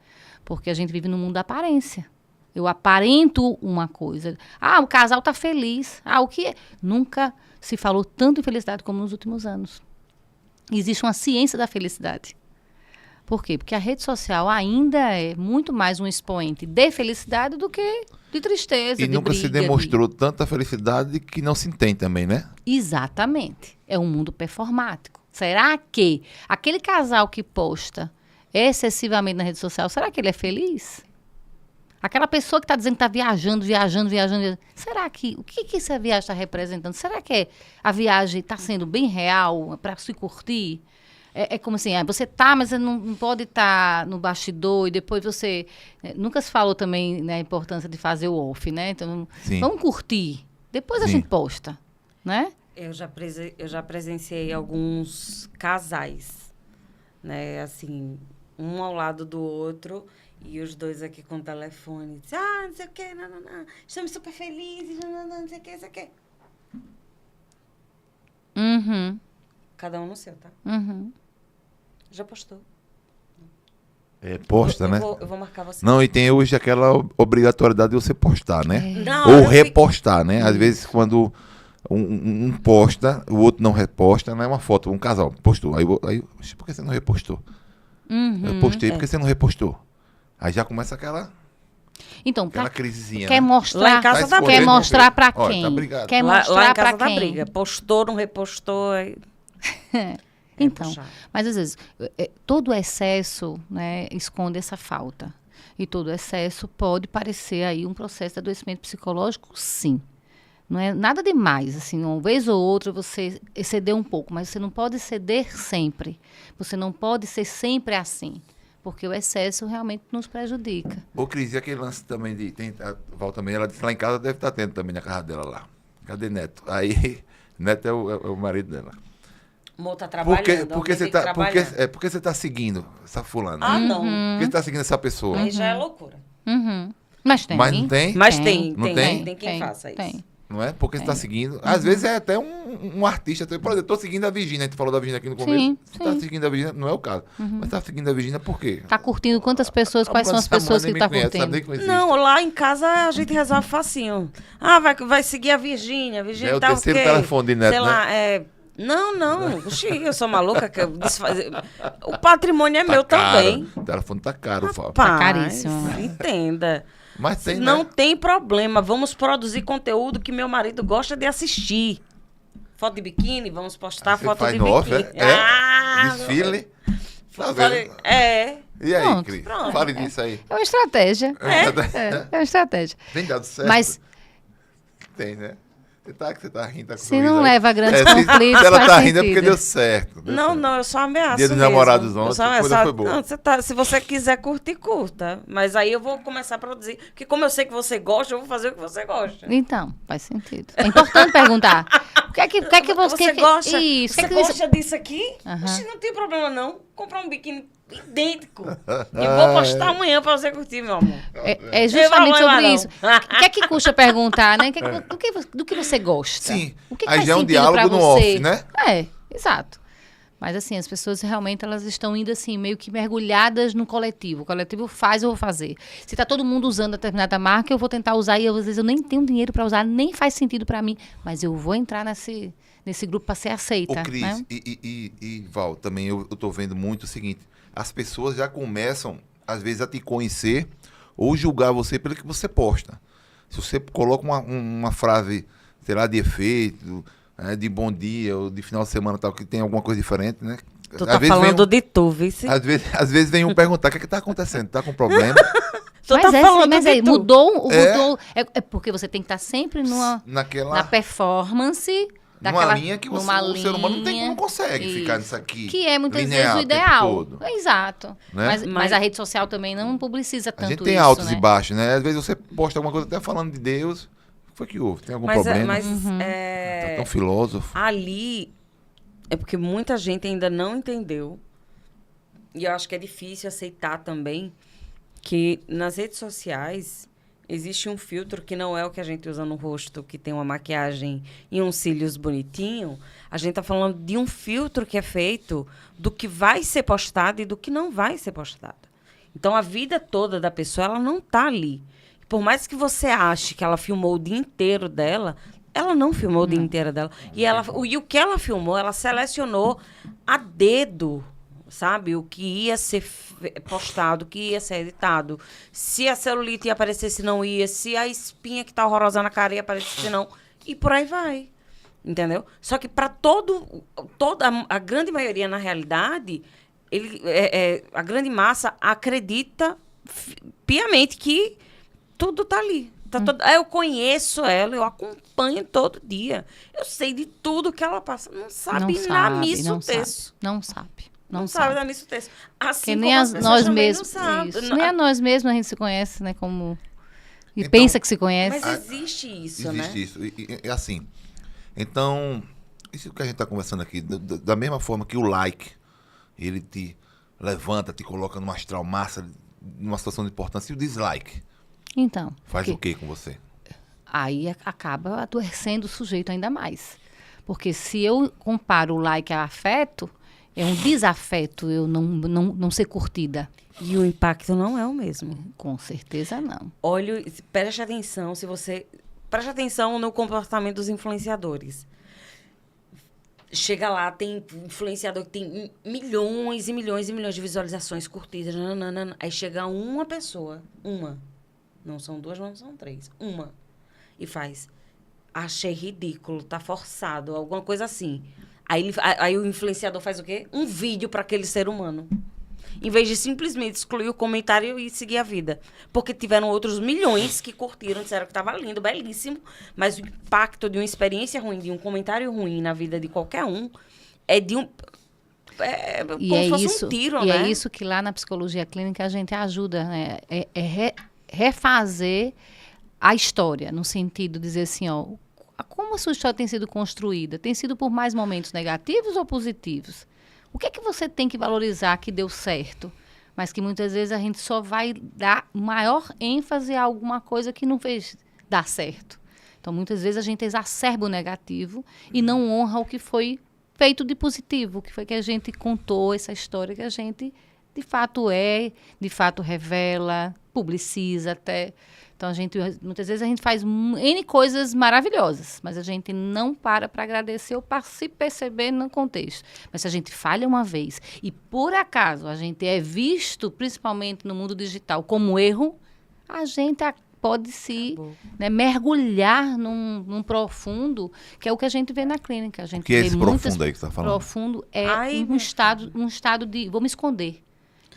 Porque a gente vive num mundo da aparência. Eu aparento uma coisa. O casal está feliz. O que é? Nunca se falou tanto em felicidade como nos últimos anos. Existe uma ciência da felicidade. Por quê? Porque a rede social ainda é muito mais um expoente de felicidade do que de tristeza, E de nunca se briga, demonstrou tanta felicidade que não se tem também, né? Exatamente. É um mundo performático. Será que aquele casal que posta excessivamente na rede social, será que ele é feliz? Aquela pessoa que está dizendo que está viajando, será que, o que essa viagem está representando? Será que a viagem está sendo bem real para se curtir? É como assim, você tá, mas você não pode estar no bastidor e depois você... nunca se falou também, né, a importância de fazer o off, né? Então, Sim. vamos curtir. Depois a Sim. gente posta, né? Eu já presenciei alguns casais, né? Assim, um ao lado do outro e os dois aqui com o telefone. Diz, não sei o quê, não. Estamos super felizes, não sei o quê, não sei o quê. Uhum. Cada um no seu, tá? Uhum. Já postou. Posta, né? Eu vou marcar você. Não, e tem hoje aquela obrigatoriedade de você postar, né? Não, Ou eu repostar, né? Às vezes quando um posta, o outro não reposta, não é uma foto, um casal postou. Aí, por que você não repostou? Uhum. Eu postei, por que você não repostou? Aí já começa aquela Então, crisezinha, quer né? mostrar, Lá em casa Tá quer escondendo, mostrar para ó, quem? tá brigado. Quer lá mostrar em casa para dá quem? briga. Postou, não repostou. Aí... Então, puxado. mas às vezes, todo excesso, né, esconde essa falta. E todo excesso pode parecer aí um processo de adoecimento psicológico, sim. Não é nada demais, assim, uma vez ou outra você exceder um pouco, mas você não pode ceder sempre. Você não pode ser sempre assim, porque o excesso realmente nos prejudica. Ô, Cris, e aquele lance também de... a Val também, ela disse lá em casa, deve estar tendo também na casa dela lá. Cadê Neto? Aí, Neto é o marido dela. Amor, tá trabalhando. Porque você tá seguindo essa fulana? Não. Por que você tá seguindo essa pessoa? Aí já é loucura. Uhum. Mas tem. Mas não tem? Mas tem Não tem? Tem quem faça isso. Tem. Não é? Porque você tá seguindo. Às vezes é até um artista. Por exemplo, eu tô seguindo a Virgínia. A gente falou da Virgínia aqui no começo. Sim, Você tá seguindo a Virgínia, não é o caso. Mas tá seguindo a Virgínia por quê? Tá curtindo quantas pessoas? Quais são as pessoas que tá curtindo? Não, lá em casa a gente resolve facinho. Vai seguir a Virgínia. A Virgínia É o tá terceiro quê? telefone de Neto, Sei né? lá, Não. Oxi, eu sou maluca. O patrimônio é meu também. O telefone tá caro, Fábio. Rapaz, caríssimo. Entenda. Mas tem, Não né? tem problema. Vamos produzir conteúdo que meu marido gosta de assistir. Foto de biquíni, vamos postar Você foto faz de no off, biquíni. Desfile. Tá Falei, vendo? E aí, Pronto, Cris? pronto. Fale disso aí. É uma estratégia. É uma estratégia. Tem dado certo? Mas Tem, né? Você tá rindo, tá com se sorriso não aí. leva a grandes se conflitos, ela faz tá rindo é sentido. porque deu certo. deu certo. Não, eu só ameaço Dia dos mesmo. Namorados Eu ontem, só a coisa ameaço. foi boa. Não, se você quiser curtir, curta. Mas aí eu vou começar a produzir. Porque como eu sei que você gosta, eu vou fazer o que você gosta. Então, faz sentido. É importante perguntar. O que é que Você gosta? Isso. Você gosta disso aqui? Aham. Oxi, não tem problema não. Comprar um biquíni idêntico. E vou postar amanhã pra você curtir, meu amor. É justamente Não vai sobre não. isso. O que é que custa perguntar, né? Do que você gosta? Sim. O que Aí faz já é um sentido diálogo pra no você? off, né? Exato. Mas assim, as pessoas realmente elas estão indo assim, meio que mergulhadas no coletivo. O coletivo faz, eu vou fazer. Se tá todo mundo usando determinada marca, eu vou tentar usar e às vezes eu nem tenho dinheiro para usar, nem faz sentido para mim, mas eu vou entrar nesse grupo para ser aceita. Ô, Cris, né? e Val, também eu tô vendo muito o seguinte, as pessoas já começam, às vezes, a te conhecer ou julgar você pelo que você posta. Se você coloca uma frase, sei lá, de efeito, de bom dia, ou de final de semana tal, que tem alguma coisa diferente, né? Tu tá falando de tu, vice? Às vezes vem um perguntar, o que tá acontecendo? Tá com problema? Tu Mas tá falando mas de aí, tu. mudou. É porque você tem que estar sempre na Naquela... performance. Numa linha que você, numa o ser humano linha, não consegue ficar isso. nisso aqui. Que é muitas linear vezes o o tempo ideal. todo, Exato. né? Mas a rede social também não publiciza tanto A isso. gente tem altos né? e baixos, né? Às vezes você posta alguma coisa até falando de Deus, foi que houve? Tem algum problema? Mas Tá tão filósofo. ali é porque muita gente ainda não entendeu. E eu acho que é difícil aceitar também que nas redes sociais existe um filtro que não é o que a gente usa no rosto, que tem uma maquiagem e uns cílios bonitinho. A gente tá falando de um filtro que é feito do que vai ser postado e do que não vai ser postado. Então, a vida toda da pessoa, ela não tá ali. Por mais que você ache que ela filmou o dia inteiro dela, ela não filmou o dia inteiro dela. E o que ela filmou, ela selecionou a dedo, sabe? O que ia ser postado, o que ia ser editado. Se a celulite ia aparecer, se não ia. Se a espinha que tá horrorosa na cara ia aparecer, se não. E por aí vai. Entendeu? Só que para toda a grande maioria, na realidade, a grande massa acredita piamente que tudo tá ali. Eu conheço ela, eu acompanho todo dia. Eu sei de tudo que ela passa. Não sabe na missa o texto. Não sabe. Não sabe na missa o texto. Assim Porque como nem as pessoas nós também mesmos. não sabem. Nem a nós mesmos a gente se conhece, né? Como... E Então, pensa que se conhece. Mas existe isso, né? Existe isso. E assim, então, isso que a gente está conversando aqui, da mesma forma que o like, ele te levanta, te coloca numa astral massa, numa situação de importância, e o dislike Então. faz o que com você? Aí acaba adoecendo o sujeito ainda mais. Porque se eu comparo o like a afeto, é um desafeto eu não ser curtida. E o impacto não é o mesmo. Com certeza não. Preste atenção preste atenção no comportamento dos influenciadores. Chega lá, tem influenciador que tem milhões e milhões e milhões de visualizações curtidas. Nananana. Aí chega uma pessoa, não são duas, não são três, uma, e faz, achei ridículo, tá forçado, alguma coisa assim. Aí o influenciador faz o quê? Um vídeo para aquele ser humano. Em vez de simplesmente excluir o comentário e seguir a vida. Porque tiveram outros milhões que curtiram, disseram que estava lindo, belíssimo, mas o impacto de uma experiência ruim, de um comentário ruim na vida de qualquer um, é de um... É como se fosse um tiro, né? É isso que lá na psicologia clínica a gente ajuda, né? Refazer a história, no sentido de dizer assim, ó, como a sua história tem sido construída? Tem sido por mais momentos negativos ou positivos? O que é que você tem que valorizar que deu certo? Mas que muitas vezes a gente só vai dar maior ênfase a alguma coisa que não fez dar certo. Então, muitas vezes a gente exacerba o negativo e não honra o que foi feito de positivo, o que foi que a gente contou, essa história que a gente de fato revela, publiciza até. Então, muitas vezes a gente faz N coisas maravilhosas, mas a gente não para agradecer ou para se perceber no contexto. Mas se a gente falha uma vez e, por acaso, a gente é visto, principalmente no mundo digital, como erro, a gente pode mergulhar num profundo, que é o que a gente vê na clínica. A gente O que é vê esse profundo aí que você está falando? Profundo é um estado de vou me esconder.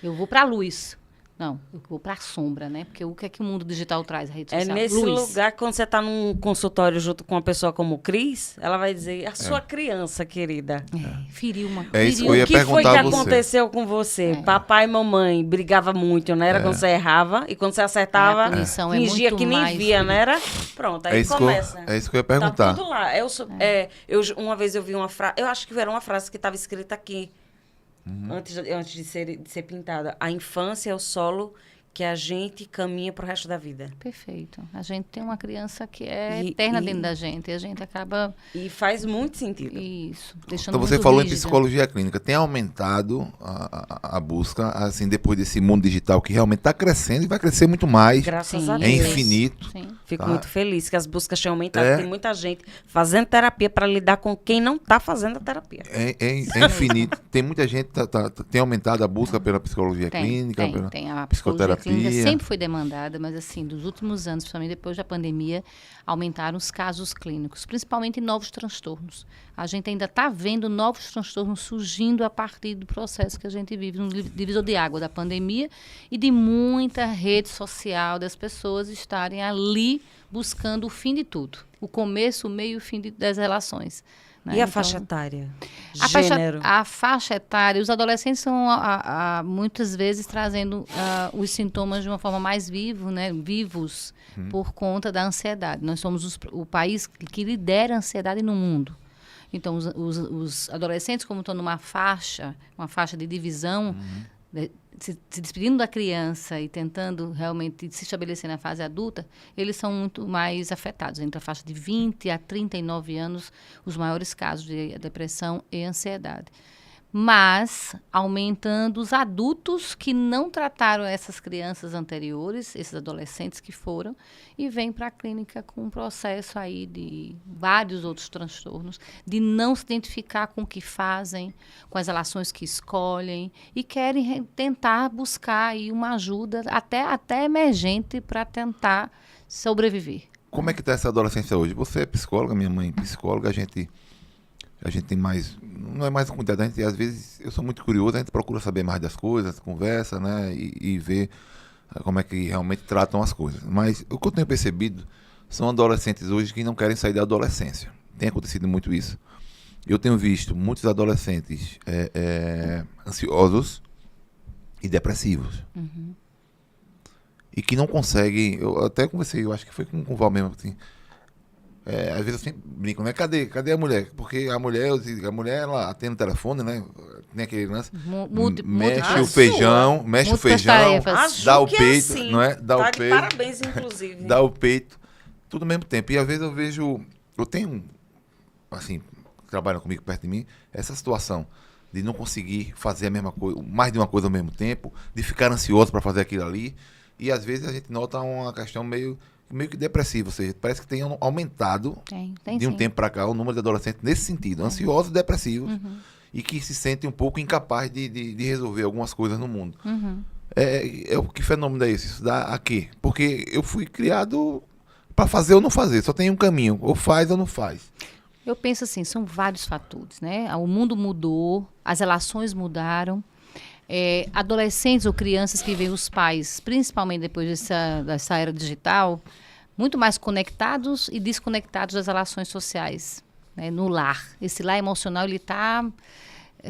Eu vou para a luz. Não, eu vou para a sombra, né? Porque o que é que o mundo digital traz, a rede social? É nesse luz. lugar que quando você está num consultório junto com uma pessoa como o Cris, ela vai dizer, a sua criança, querida. Feriu uma... É isso que eu O ia que foi que perguntar a você. aconteceu com você? Papai e mamãe brigavam muito, não era? Quando você errava e quando você acertava, A punição é fingia muito que nem mais- via, não era? Pronto, aí começa. É isso que eu ia Tá perguntar. tudo lá. Uma vez eu vi uma frase, eu acho que era uma frase que estava escrita aqui, antes de ser pintada. A infância é o solo que a gente caminha pro resto da vida. Perfeito. A gente tem uma criança que é eterna dentro da gente e a gente acaba... E faz muito sentido. Isso. Deixando Então você muito falou em rígida. psicologia clínica. Tem aumentado a busca, assim, depois desse mundo digital que realmente está crescendo e vai crescer muito mais. Graças Sim. a É Deus. infinito. Sim. Fico Tá. muito feliz que as buscas tenham aumentado. É. Tem muita gente fazendo terapia para lidar com quem não está fazendo a terapia. É infinito. Tem muita gente tem aumentado a busca pela psicologia clínica, pela tem. A psicologia clínica psicoterapia. sempre foi demandada, mas assim, dos últimos anos, principalmente depois da pandemia, aumentaram os casos clínicos, principalmente novos transtornos. A gente ainda está vendo novos transtornos surgindo a partir do processo que a gente vive, no divisor de água da pandemia e de muita rede social, das pessoas estarem ali buscando o fim de tudo. O começo, o meio e o fim das relações. né? E a Então, faixa etária? A Gênero? a faixa etária, os adolescentes estão muitas vezes trazendo os sintomas de uma forma mais vivos, por conta da ansiedade. Nós somos o país que lidera a ansiedade no mundo. Então, os adolescentes, como estão numa faixa, uma faixa de divisão, se despedindo da criança e tentando realmente se estabelecer na fase adulta, eles são muito mais afetados. Entre a faixa de 20 a 39 anos, os maiores casos de depressão e ansiedade. Mas aumentando os adultos que não trataram essas crianças anteriores, esses adolescentes que foram, e vêm para a clínica com um processo aí de vários outros transtornos, de não se identificar com o que fazem, com as relações que escolhem, e querem tentar buscar aí uma ajuda até emergente para tentar sobreviver. Como é que está essa adolescência hoje? Você é psicóloga, minha mãe é psicóloga, a gente tem mais, não é mais um cuidado, a gente, às vezes, eu sou muito curioso, a gente procura saber mais das coisas, conversa, né, e ver como é que realmente tratam as coisas. Mas o que eu tenho percebido são adolescentes hoje que não querem sair da adolescência. Tem acontecido muito isso. Eu tenho visto muitos adolescentes ansiosos e depressivos. E que não conseguem, eu até conversei, eu acho que foi com o Val mesmo, assim, às vezes eu sempre brinco, né? Cadê a mulher? Porque a mulher ela atende o telefone, né? Tem aquele lance. Mexe o feijão, dá o peito, assim, não é? Dá tá o de peito. parabéns, inclusive. Dá o peito, tudo ao mesmo tempo. E às vezes eu tenho, assim, trabalham comigo perto de mim, essa situação de não conseguir fazer a mesma coisa, mais de uma coisa ao mesmo tempo, de ficar ansioso para fazer aquilo ali. E às vezes a gente nota uma questão meio que depressiva, ou seja, parece que tem aumentado de um tempo para cá o número de adolescentes nesse sentido, ansiosos e depressivos, e que se sentem um pouco incapazes de resolver algumas coisas no mundo. Que fenômeno é esse? Isso dá a quê? Porque eu fui criado para fazer ou não fazer, só tem um caminho, ou faz ou não faz. Eu penso assim, são vários fatores, né? O mundo mudou, as relações mudaram. Adolescentes ou crianças que veem os pais, principalmente depois dessa era digital, muito mais conectados e desconectados das relações sociais, né, no lar. Esse lar emocional, ele está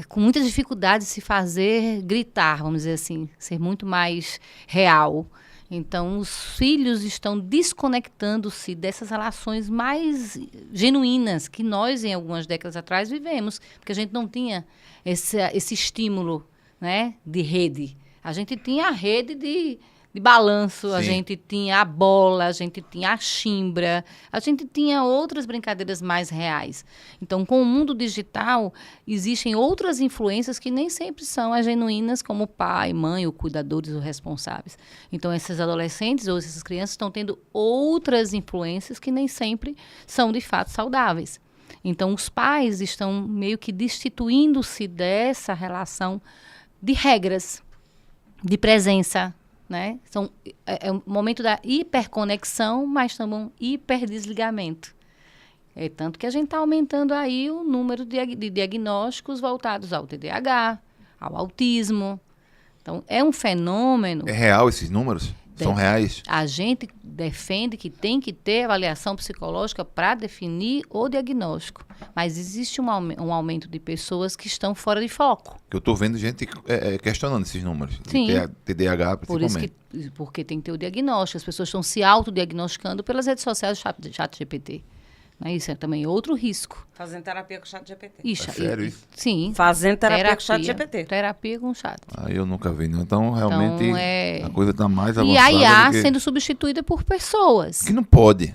com muita dificuldade de se fazer gritar, vamos dizer assim, ser muito mais real. Então, os filhos estão desconectando-se dessas relações mais genuínas que nós, em algumas décadas atrás, vivemos, porque a gente não tinha esse estímulo, né, de rede. A gente tinha a rede de balanço, Sim. A gente tinha a bola, a gente tinha a chimbra, a gente tinha outras brincadeiras mais reais. Então, com o mundo digital, existem outras influências que nem sempre são as genuínas, como pai, mãe, ou cuidadores, ou responsáveis. Então, esses adolescentes ou essas crianças estão tendo outras influências que nem sempre são, de fato, saudáveis. Então, os pais estão meio que destituindo-se dessa relação de regras, de presença, né? É o momento da hiperconexão, mas também um hiperdesligamento. Tanto que a gente está aumentando aí o número de diagnósticos voltados ao TDAH, ao autismo. Então, é um fenômeno... É real esses números? São reais? A gente defende que tem que ter avaliação psicológica para definir o diagnóstico. Mas existe um aumento de pessoas que estão fora de foco. Eu estou vendo gente questionando esses números. Sim. De TDAH, principalmente. Porque tem que ter o diagnóstico. As pessoas estão se autodiagnosticando pelas redes sociais do ChatGPT. Isso é também outro risco. Fazendo terapia com o ChatGPT. É sério isso? Sim. Fazendo terapia com o ChatGPT. Terapia com o chat. Eu nunca vi, não. Então, realmente, a coisa está mais avançada. E a IA sendo substituída por pessoas. Que não pode.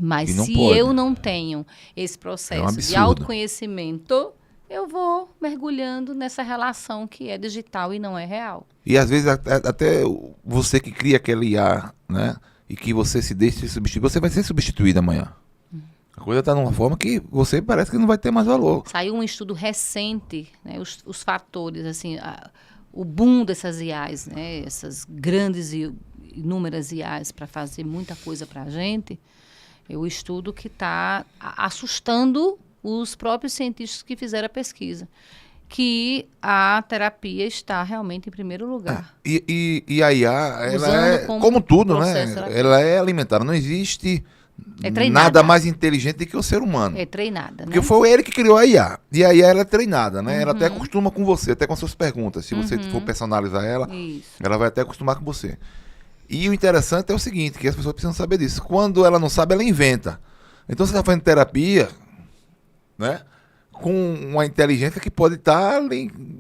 Mas se pode. eu não tenho esse processo de autoconhecimento, eu vou mergulhando nessa relação que é digital e não é real. E às vezes até você que cria aquele IA, né? E que você se deixa substituir, você vai ser substituído amanhã. A coisa está numa forma que você parece que não vai ter mais valor. Saiu um estudo recente, né, os fatores, assim, o boom dessas IAs, né, essas grandes e inúmeras IAs para fazer muita coisa para a gente, é o estudo que está assustando os próprios cientistas que fizeram a pesquisa, que a terapia está realmente em primeiro lugar. E a IA, ela como tudo, né? Ela é alimentada. Não existe nada mais inteligente do que o ser humano. É treinada, Porque né? foi ele que criou a IA. E a IA ela é treinada, né? Ela até acostuma com você, até com as suas perguntas. Se você for personalizar ela, Isso. ela vai até acostumar com você. E o interessante é o seguinte, que as pessoas precisam saber disso. Quando ela não sabe, ela inventa. Então você está fazendo terapia, né? Com uma inteligência que pode estar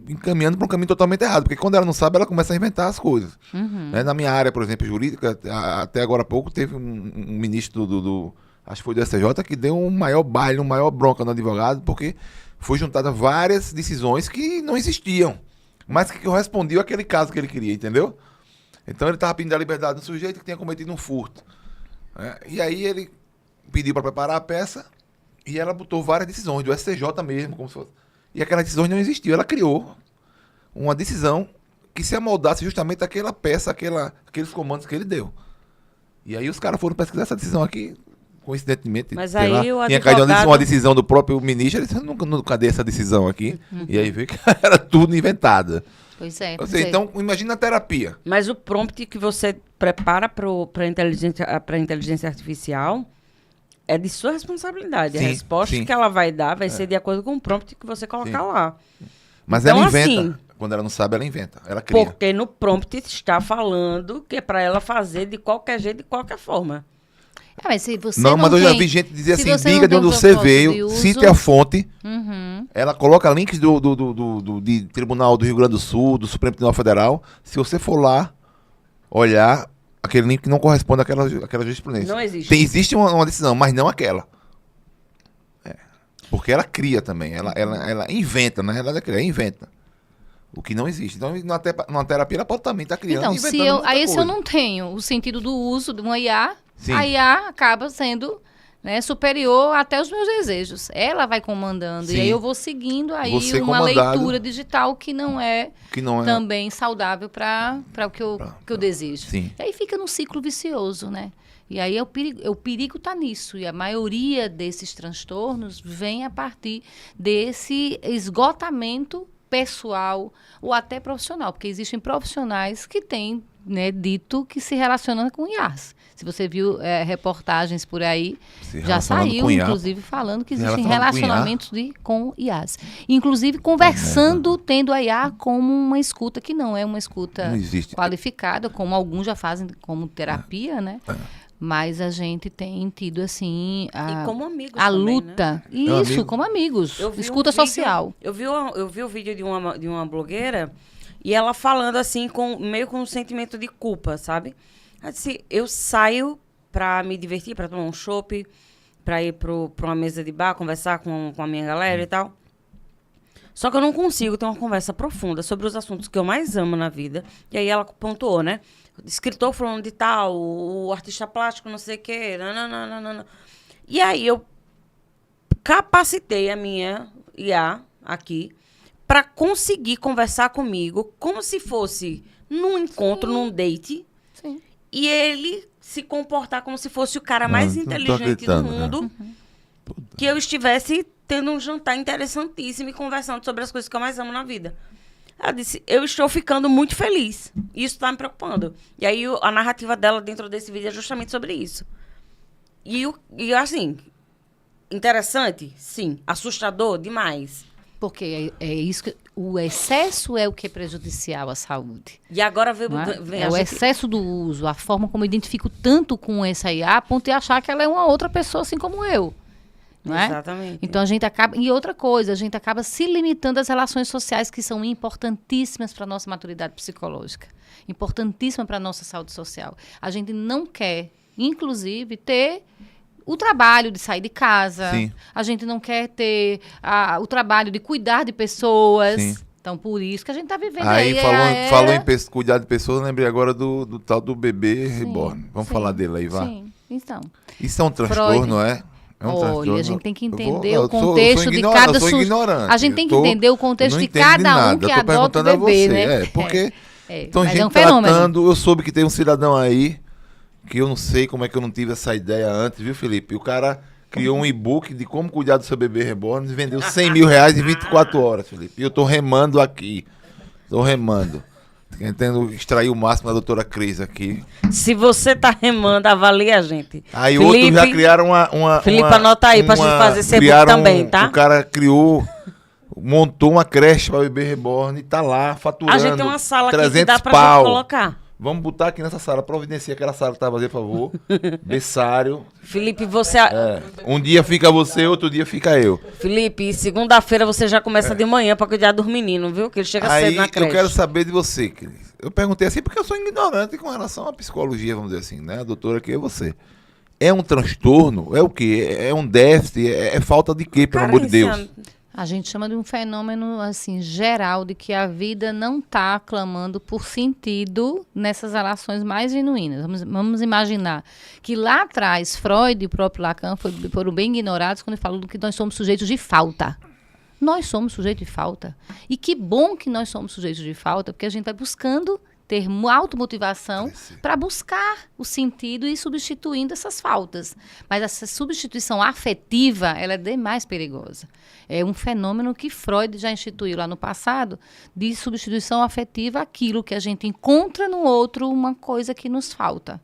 encaminhando para um caminho totalmente errado. Porque quando ela não sabe, ela começa a inventar as coisas. Né? Na minha área, por exemplo, jurídica, até agora há pouco, teve um ministro acho que foi do STJ, que deu um maior baile, um maior bronca no advogado, porque foi juntada várias decisões que não existiam, mas que correspondiam àquele caso que ele queria, entendeu? Então ele estava pedindo a liberdade do sujeito que tinha cometido um furto. Né? E aí ele pediu para preparar a peça, e ela botou várias decisões, do STJ mesmo, como se fosse. E aquelas decisões não existiam. Ela criou uma decisão que se amoldasse justamente àquela peça, aqueles comandos que ele deu. E aí os caras foram pesquisar essa decisão aqui, coincidentemente. Mas aí o tinha caído advogado... uma decisão do próprio ministro, ele disse, cadê essa decisão aqui? E aí veio que era tudo inventada. Pois é. Ou seja, então, imagina a terapia. Mas o prompt que você prepara para a inteligência artificial é de sua responsabilidade. Sim, a resposta sim. que ela vai dar vai ser de acordo com o prompt que você colocar lá. Mas Então, ela inventa. assim, Quando ela não sabe, ela inventa. Ela cria. porque no prompt está falando que é para ela fazer de qualquer jeito, de qualquer forma. Mas se você Não, mas eu já tem- vi gente dizer se assim, você não diga de tem onde um você propósito de veio, uso- cite a fonte. Uhum. Ela coloca links de Tribunal do Rio Grande do Sul, do Supremo Tribunal Federal. Se você for lá olhar, aquele link não corresponde àquela jurisprudência. Não existe. Existe uma decisão, mas não aquela. Porque ela cria também. Ela inventa, né? Ela inventa. O que não existe. Então, numa terapia, ela pode também estar criando Então, e inventando muita se eu coisa. não tenho o sentido do uso de uma IA, Sim. a IA acaba sendo, né, superior até os meus desejos. Ela vai comandando. Sim. E aí eu vou seguindo aí Você uma comandado. leitura digital que não é Que não é. também saudável para o que eu desejo. Sim. E aí fica num ciclo vicioso, né? E aí o perigo está nisso. E a maioria desses transtornos vem a partir desse esgotamento pessoal ou até profissional, porque existem profissionais que têm, né, dito que se relacionam com IAs. Se você viu reportagens por aí, Se já relacionando saiu, com IA. inclusive, falando que Se existem relacionando com IA. relacionamentos com IAs. Inclusive, conversando, tendo a IA como uma escuta que não é uma escuta Não existe. qualificada, como alguns já fazem como terapia, né? Mas a gente tem tido, assim, E como amigos a também, né? luta. Meu Isso, amigo. como amigos. Eu vi Escuta um vídeo- social. Eu vi o vídeo de uma blogueira e ela falando assim, meio com um sentimento de culpa, sabe? Assim, eu saio pra me divertir, pra tomar um chopp, pra ir pra uma mesa de bar, conversar com a minha galera e tal. Só que eu não consigo ter uma conversa profunda sobre os assuntos que eu mais amo na vida. E aí ela pontuou, né? Escritor falando de tal, o artista plástico, não sei o quê. Nananana. E aí eu capacitei a minha IA aqui para conseguir conversar comigo como se fosse num encontro, num date, Sim. e ele se comportar como se fosse o cara mais Não tô inteligente do acreditando, né? mundo, que eu estivesse tendo um jantar interessantíssimo e conversando sobre as coisas que eu mais amo na vida. Ela disse, eu estou ficando muito feliz. Isso está me preocupando. E aí a narrativa dela dentro desse vídeo é justamente sobre isso. E assim, interessante? Sim. Assustador? Demais. Porque é isso que o excesso é o que é prejudicial à saúde. E agora Não é? vem É o excesso do uso, a forma como eu identifico tanto com essa IA, a ponto de achar que ela é uma outra pessoa assim como eu. Não é? Exatamente. Então a gente acaba. E outra coisa, a gente acaba se limitando às relações sociais que são importantíssimas para a nossa maturidade psicológica, importantíssimas para a nossa saúde social. A gente não quer, inclusive, ter o trabalho de sair de casa. Sim. A gente não quer ter o trabalho de cuidar de pessoas. Sim. Então, por isso que a gente está vivendo Aí aí. falou em cuidar de pessoas, eu lembrei agora do tal do bebê reborn. Vamos sim, falar dele aí, vá. Sim, então. Isso é um transtorno, é? É um Olha, transtorno. a gente tem que Eu vou- entender eu o sou- contexto eu de sou cada eu sou ignorante. A gente tem que Eu tô- entender o eu contexto não de entendo cada nada, um que eu tô adota o perguntando a bebê, você. né? É, porque então mas gente é um fenômeno. tratando, eu soube que tem um cidadão aí que eu não sei como é que eu não tive essa ideia antes, viu, Felipe? O cara criou um e-book de como cuidar do seu bebê reborn e vendeu R$100 mil em 24 horas, Felipe. E eu tô remando aqui. Tô remando. Tentando extrair o máximo da doutora Cris aqui. Se você tá remando, avalie a gente. Aí outros já criaram Felipe, anota aí pra gente fazer esse e-book também, tá? O cara montou uma creche para bebê reborn e tá lá faturando. A gente tem uma sala aqui que 300 dá pra pau. gente colocar. Vamos botar aqui nessa sala, providencia aquela sala que tá vazia, por favor. Berçário. Felipe, você... Um dia fica você, outro dia fica eu. Felipe, segunda-feira você já começa de manhã pra cuidar dos meninos, viu? Que ele chega cedo na creche. Eu quero saber de você, Cris. Eu perguntei assim porque eu sou ignorante com relação à psicologia, vamos dizer assim, né? A doutora que é você. É um transtorno? É o quê? É um déficit? É falta de quê, pelo amor de Deus? A gente chama de um fenômeno assim geral de que a vida não está clamando por sentido nessas relações mais genuínas. Vamos imaginar que lá atrás Freud e o próprio Lacan foram bem ignorados quando falam que nós somos sujeitos de falta. Nós somos sujeitos de falta. E que bom que nós somos sujeitos de falta, porque a gente vai buscando ter automotivação para buscar o sentido e ir substituindo essas faltas. Mas essa substituição afetiva, ela é demais perigosa. É um fenômeno que Freud já instituiu lá no passado, de substituição afetiva, aquilo que a gente encontra no outro, uma coisa que nos falta.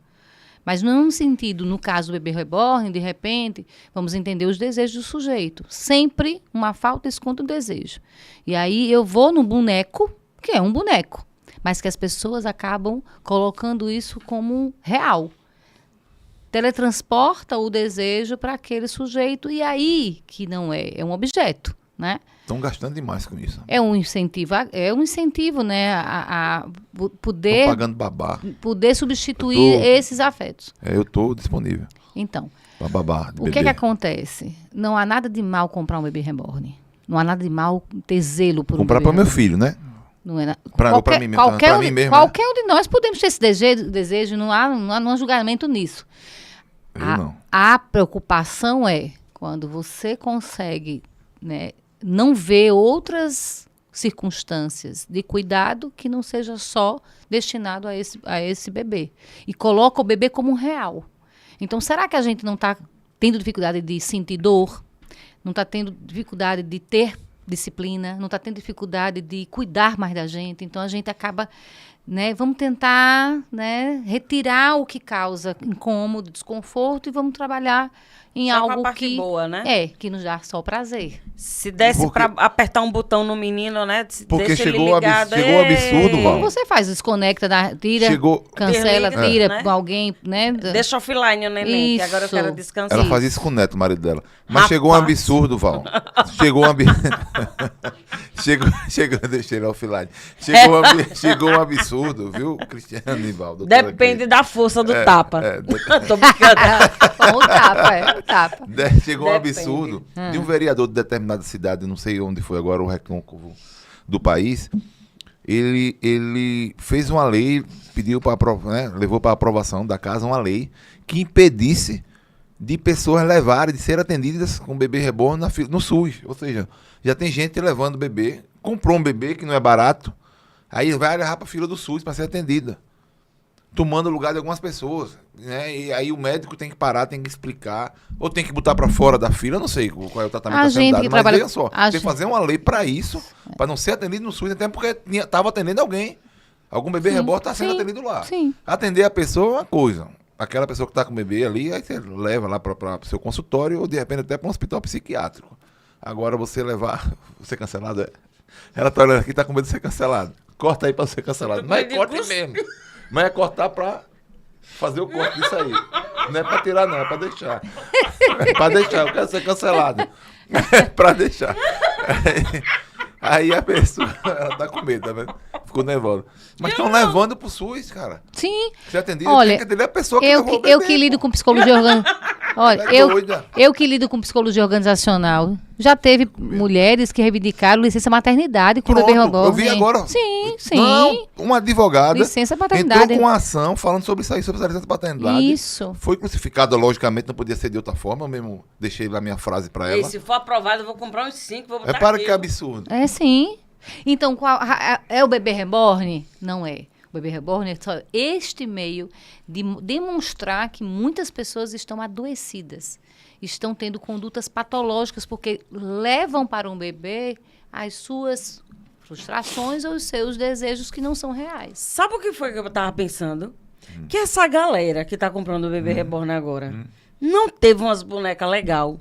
Mas não é um sentido, no caso do bebê reborn, de repente, vamos entender os desejos do sujeito. Sempre uma falta esconde um desejo. E aí eu vou no boneco, que é um boneco, mas que as pessoas acabam colocando isso como real. Teletransporta o desejo para aquele sujeito, e aí que não é um objeto, né? Estão gastando demais com isso. É um incentivo, né, a poder... Estão pagando babá. Poder substituir esses afetos. Eu estou disponível. Então, babá de o que acontece? Não há nada de mal comprar um bebê reborn. Não há nada de mal ter zelo por comprar um bebê para meu reborn. filho, né? Não é Para mim mesmo. Qualquer um de nós podemos ter esse desejo, não há julgamento nisso. A preocupação é quando você consegue, né, não ver outras circunstâncias de cuidado que não seja só destinado a esse bebê. E coloca o bebê como um real. Então, será que a gente não está tendo dificuldade de sentir dor? Não está tendo dificuldade de ter disciplina, não está tendo dificuldade de cuidar mais da gente, então a gente acaba, né, vamos tentar, né, retirar o que causa incômodo, desconforto e vamos trabalhar em só algo que boa, né? Que nos dá só prazer. Se desse para apertar um botão no menino, né? Porque deixa chegou ele ligado. Chegou o absurdo, Val. Você faz, desconecta, tira, cancela, tira com alguém, né? Deixa offline o neném, que agora eu quero descansar. Ela faz isso com o neto, o marido dela. Mas chegou um absurdo, Val. Chegou um absurdo. Deixei ele offline. Chegou um absurdo, viu, Cristiano e Val? Depende da força do tapa. Tô brincando. Com o tapa, Chegou um absurdo de um vereador de determinada cidade, não sei onde foi agora, o recôncavo do país. Ele fez uma lei, pediu para levou para aprovação da casa uma lei que impedisse de pessoas levarem, de ser atendidas com bebê reborn no SUS. Ou seja, já tem gente levando bebê, comprou um bebê que não é barato, aí vai levar para a fila do SUS para ser atendida, tomando o lugar de algumas pessoas, né? E aí o médico tem que parar, tem que explicar, ou tem que botar para fora da fila, não sei qual é o tratamento que está sendo dado, mas veja só, tem que fazer uma lei para isso, para não ser atendido no SUS, até porque estava atendendo alguém. Algum bebê reborn está sendo atendido lá. Sim. Atender a pessoa é uma coisa. Aquela pessoa que está com o bebê ali, aí você leva lá para o seu consultório, ou de repente até para um hospital psiquiátrico. Agora você levar, ser cancelado, ela está olhando aqui, está com medo de ser cancelado. Corta aí para ser cancelado. Mas corte mesmo. Mas é cortar pra fazer o corte disso aí. Não é pra tirar, não, é pra deixar. É pra deixar, eu quero ser cancelado. É pra deixar. Aí a pessoa, ela tá com medo, tá vendo? Ficou nervosa. Mas estão levando pro SUS, cara. Sim. Você atendeu, olha, tem que atender a pessoa que eu que lido com psicologia organizacional. Olha, eu que lido com psicologia organizacional. Já teve mulheres que reivindicaram licença maternidade com o bebê reborn. Eu vi agora. Sim. Não, uma advogada licença maternidade. Entrou com uma ação falando sobre isso aí, sobre essa licença maternidade. Isso. Foi crucificada, logicamente, não podia ser de outra forma. Eu mesmo deixei lá minha frase para ela. E se for aprovado, eu vou comprar uns 5, vou botar para aqui. que absurdo. É sim. Então, é o bebê reborn? Não é. O bebê reborn é só este meio de demonstrar que muitas pessoas estão adoecidas, estão tendo condutas patológicas, porque levam para um bebê as suas frustrações ou os seus desejos que não são reais. Sabe o que foi que eu tava pensando? Que essa galera que tá comprando o bebê reborn agora não teve umas bonecas legal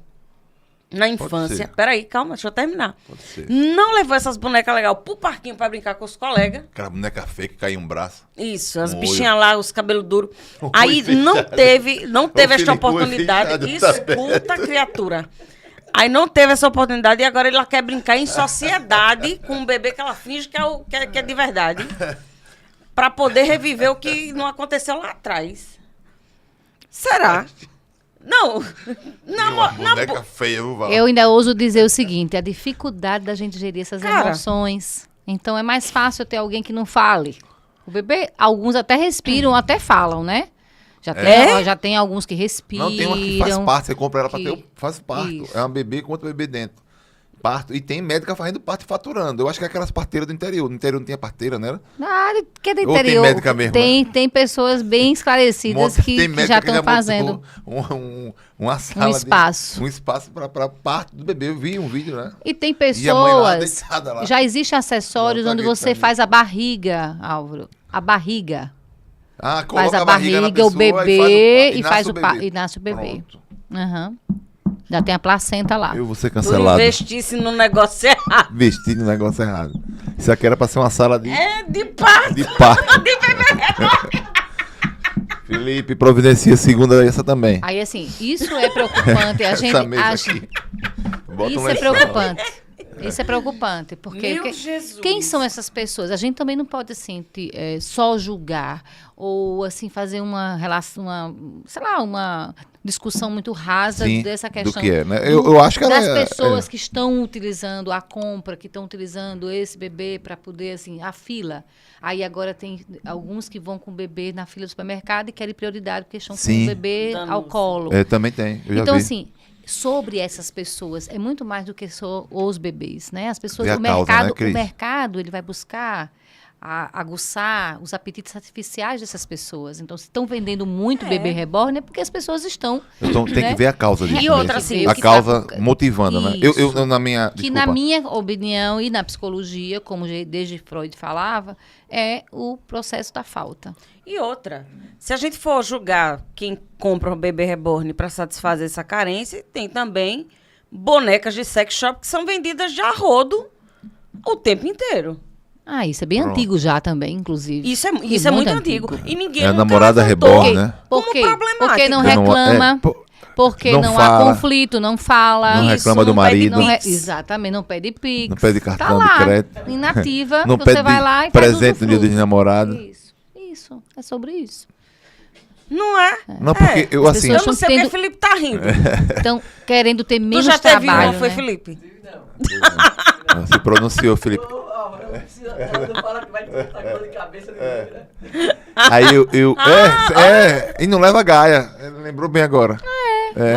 na infância. ser. Peraí, calma, deixa eu terminar. Pode ser. Não levou essas bonecas legal pro parquinho pra brincar com os colegas. Aquela boneca feia que caiu um braço. Isso, as Um bichinhas lá, os cabelos duros. Um Aí olho não fechado. teve essa Felipe, oportunidade. o olho fechado, tá Escuta, criatura. Aí não teve essa oportunidade e agora ela quer brincar em sociedade com um bebê que ela finge que é de verdade. Pra poder reviver o que não aconteceu lá atrás. Será? Não. Uma boneca feia, viu, Val? Eu ainda ouso dizer o seguinte, a dificuldade da gente gerir essas Cara. emoções. Então é mais fácil ter alguém que não fale. O bebê, alguns até respiram, até falam, né? Já tem alguns que respiram. Não, tem uma que faz parte, você compra ela pra que- ter, faz parto. Isso. É uma bebê com outro bebê dentro. Parto. E tem médica fazendo parto e faturando. Eu acho que é aquelas parteiras do interior. No interior não tinha parteira, né? Que é do Ou tem interior. médica mesmo, Tem pessoas bem esclarecidas que tem médica já que estão fazendo. montou uma sala espaço. um espaço pra parto do bebê. Eu vi um vídeo, né? E tem E a mãe lá pessoas. deitada lá. Já existem acessórios Não, onde tá você aqui. faz a barriga, Álvaro. A barriga. Ah, Faz coloca a barriga na barriga, o pessoa bebê e e nasce nasce o bebê. Pronto. Aham. Já tem a placenta lá. Eu vou ser Tu cancelado. investisse no negócio errado. Vestido no negócio errado. Isso aqui era pra ser uma sala de É de parto. parto. Felipe, providencia segunda essa também. Aí, assim, isso é preocupante. A gente Essa mesa acha. aqui. Bota Isso um é lençol. preocupante. Isso é preocupante, porque Meu Jesus. quem são essas pessoas? A gente também não pode assim só julgar ou assim fazer uma relação, sei lá, uma discussão muito rasa Sim, dessa do questão. que é, né? Eu acho que ela das é- pessoas que estão utilizando a compra, que estão utilizando esse bebê para poder assim a fila. Aí agora tem alguns que vão com o bebê na fila do supermercado e querem prioridade porque estão com Sim. o bebê Danos. ao colo. Também tem. Eu já Então, vi. assim, sobre essas pessoas, é muito mais do que só os bebês, né? As pessoas, Vê a o causa, mercado, né, Cris? o mercado, ele vai buscar aguçar os apetites artificiais dessas pessoas. Então, se estão vendendo muito bebê reborn, é porque as pessoas estão... Então tem né? que ver a causa disso. E outra, mesmo. assim, a o que causa tá- motivando, né? Eu, na minha. Que Desculpa. na minha opinião e na psicologia, como desde Freud falava, é o processo da falta. E outra, se a gente for julgar quem compra um bebê reborn para satisfazer essa carência, tem também bonecas de sex shop que são vendidas de a rodo o tempo inteiro. Ah, isso é bem Pronto. antigo já também, inclusive. Isso é muito antigo. E ninguém É a nunca namorada levantou reborn, né? Por como quê? problemática. Porque não Porque não- reclama, porque não não fala. há conflito, não fala. Não Isso, reclama do não pede marido. Pix. Exatamente, não pede Pix. Não pede cartão tá de lá, crédito. inativa, Não você pede vai lá e faz presente no dia usufruto. dos namorados. Isso, é sobre isso. Não é? Não, porque eu As assim. pessoas Eu não sei porque tendo- Felipe tá rindo. Então, querendo ter Tu menos já teve trabalho, uma, foi né? Felipe? Se pronunciou, Felipe. Não fala que vai te botar dor de cabeça de né? Aí e não leva gaia. Ele lembrou bem agora.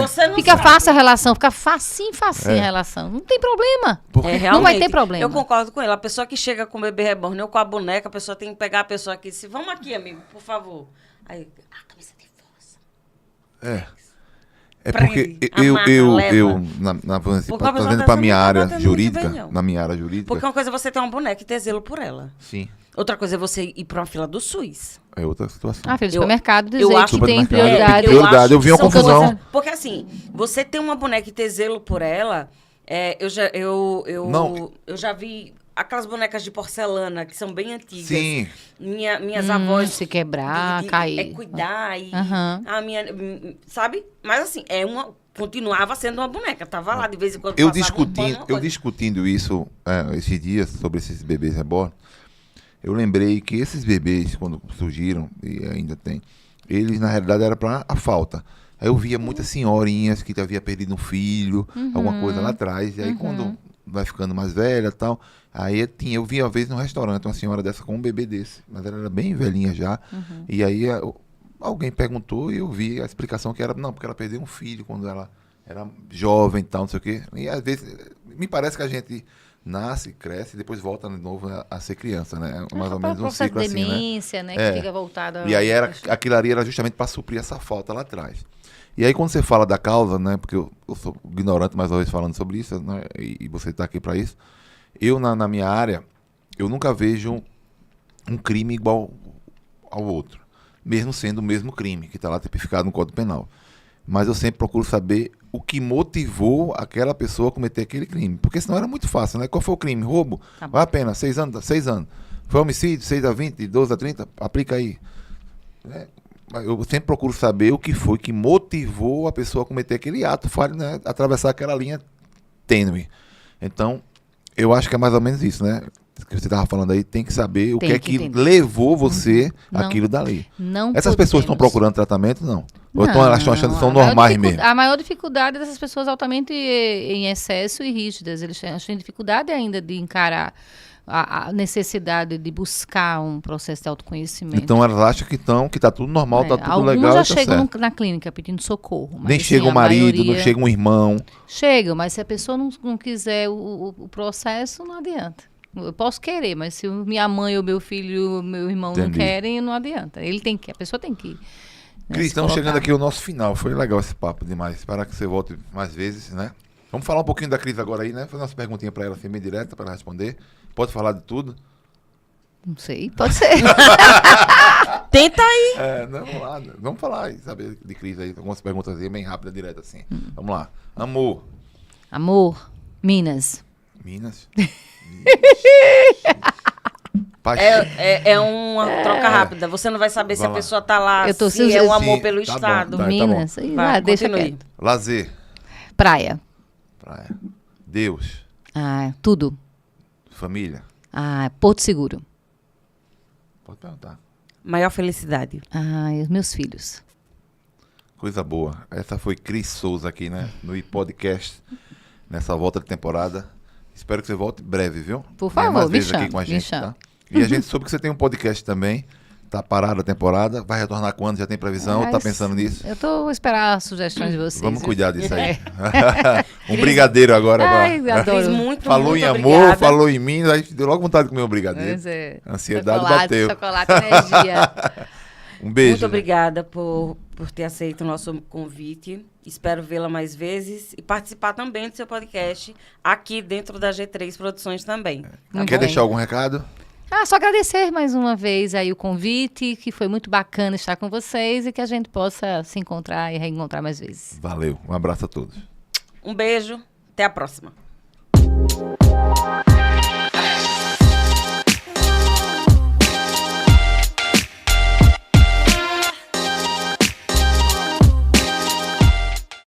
Você não Fica sabe. fácil a relação, fica facinho É. a relação. Não tem problema. Porque Não vai ter problema. Eu concordo com ele. A pessoa que chega com o bebê reborn ou com a boneca, a pessoa tem que pegar a pessoa aqui e dizer, vamos aqui, amigo, por favor. Aí, camisa de força. É Prende, porque amarra, eu leva. Porque a pessoa fazendo tá pra minha não tá área batendo muito jurídica, bem, não. na minha área jurídica, Porque uma coisa é você ter uma boneca e ter zelo por ela. sim, Outra coisa é você ir pra uma fila do SUS. é outra situação. Ah, filho, Eu- supermercado eu dizer acho que tem Supermercado. prioridade. Prioridade. acho Eu vi que uma são confusão. coisas- Porque assim, você ter uma boneca e ter zelo por ela, eu já vi aquelas bonecas de porcelana que são bem antigas. Sim, Minhas avós Se quebrar, cair. É cuidar e Aham. a minha, sabe? Mas assim, continuava sendo uma boneca, tava lá de vez em quando. eu passava um pano, uma coisa. discutindo isso esses dias sobre esses bebês reborn, eu lembrei que esses bebês, quando surgiram, e ainda tem, eles na realidade era para a falta. Aí eu via muitas senhorinhas que havia perdido um filho, alguma coisa lá atrás, e aí quando vai ficando mais velha e tal, aí eu vi uma vez no restaurante uma senhora dessa com um bebê desse, mas ela era bem velhinha já, e aí alguém perguntou e eu vi a explicação que era, não, porque ela perdeu um filho quando ela era jovem e tal, não sei o quê. E às vezes, me parece que a gente nasce, cresce e depois volta de novo a ser criança, né? Mais ou menos um processo ciclo de assim, né? demência, né? É. Que fica voltada... E aí aquilo ali era justamente para suprir essa falta lá atrás. E aí quando você fala da causa, né? Porque eu sou ignorante mais uma vez falando sobre isso, né? E você está aqui para isso. Eu, na minha área, eu nunca vejo um crime igual ao outro, mesmo sendo o mesmo crime, que está lá tipificado no Código Penal. Mas eu sempre procuro saber o que motivou aquela pessoa a cometer aquele crime. Porque senão era muito fácil, né? Qual foi o crime? Roubo? Tá bom. Vai a pena, 6 anos, 6 anos. Foi homicídio, 6 a 20, 12 a 30, aplica aí. Né? Eu sempre procuro saber o que foi que motivou a pessoa a cometer aquele ato, né? Atravessar aquela linha tênue. Então, eu acho que é mais ou menos isso, né? Que você estava falando aí, tem que saber o Tem que é que que entender. levou você Não. àquilo dali. Não Essas pessoas estão podemos- procurando tratamento? Não. Ou Não, então elas estão achando que são a maior normais dificu- mesmo? A maior dificuldade é dessas pessoas altamente em excesso e rígidas. Eles têm dificuldade ainda de encarar a necessidade de buscar um processo de autoconhecimento. Então elas acham que está tudo normal, está tudo Alguns legal já e tá chegam certo. na clínica pedindo socorro. Mas, Nem assim, chega a o marido, não maioria- chega um irmão. Chegam, mas se a pessoa não quiser o processo, não adianta. Eu posso querer, mas se minha mãe ou meu filho ou meu irmão não Entendi. querem, não adianta. A pessoa tem que ir. Né, Cris, se estamos colocar. chegando aqui ao nosso final. Foi legal esse papo demais. Espero que você volte mais vezes, né? Vamos falar um pouquinho da Cris agora aí, né? Fazer umas perguntinhas para ela, assim, bem direta, para ela responder. Pode falar de tudo? Não sei, pode ser. Tenta aí. Não, vamos lá. Vamos falar aí, saber de Cris aí. Algumas perguntas aí, bem rápidas, diretas, assim. Vamos lá. Amor. Amor, Minas. Minas. Paixão. É uma troca rápida. Você não vai saber se Vai a lá. pessoa tá lá, Eu tô se é sem- um amor Sim, pelo tá bom, Estado. tá. Minas. Aí, Vai, deixa continue. quieto. Lazer. Praia. Praia. Deus. Tudo. Família. Porto Seguro. Pode perguntar. Maior felicidade. Os meus filhos. Coisa boa. Essa foi Cris Souza aqui, né? No podcast, nessa volta de temporada. Espero que você volte breve, viu? Por Venha favor, mais me vezes aqui chame, com a me gente, chame. tá? E a gente soube que você tem um podcast também. Tá parada a temporada. Vai retornar quando? Já tem previsão? Tá pensando nisso? Eu vou esperar as sugestões de vocês. Vamos viu? cuidar disso aí. Um brigadeiro agora. Ai, agora. adoro. Cris, muito, Falou muito em amor, obrigada. falou em mim, aí deu logo vontade de comer um brigadeiro. Pois é. A ansiedade Chocolate, bateu. chocolate, energia. Um beijo. Muito obrigada por ter aceito o nosso convite. Espero vê-la mais vezes e participar também do seu podcast aqui dentro da G3 Produções também. Muito Quer bem. deixar algum recado? Só agradecer mais uma vez aí o convite, que foi muito bacana estar com vocês e que a gente possa se encontrar e reencontrar mais vezes. Valeu. Um abraço a todos. Um beijo, até a próxima.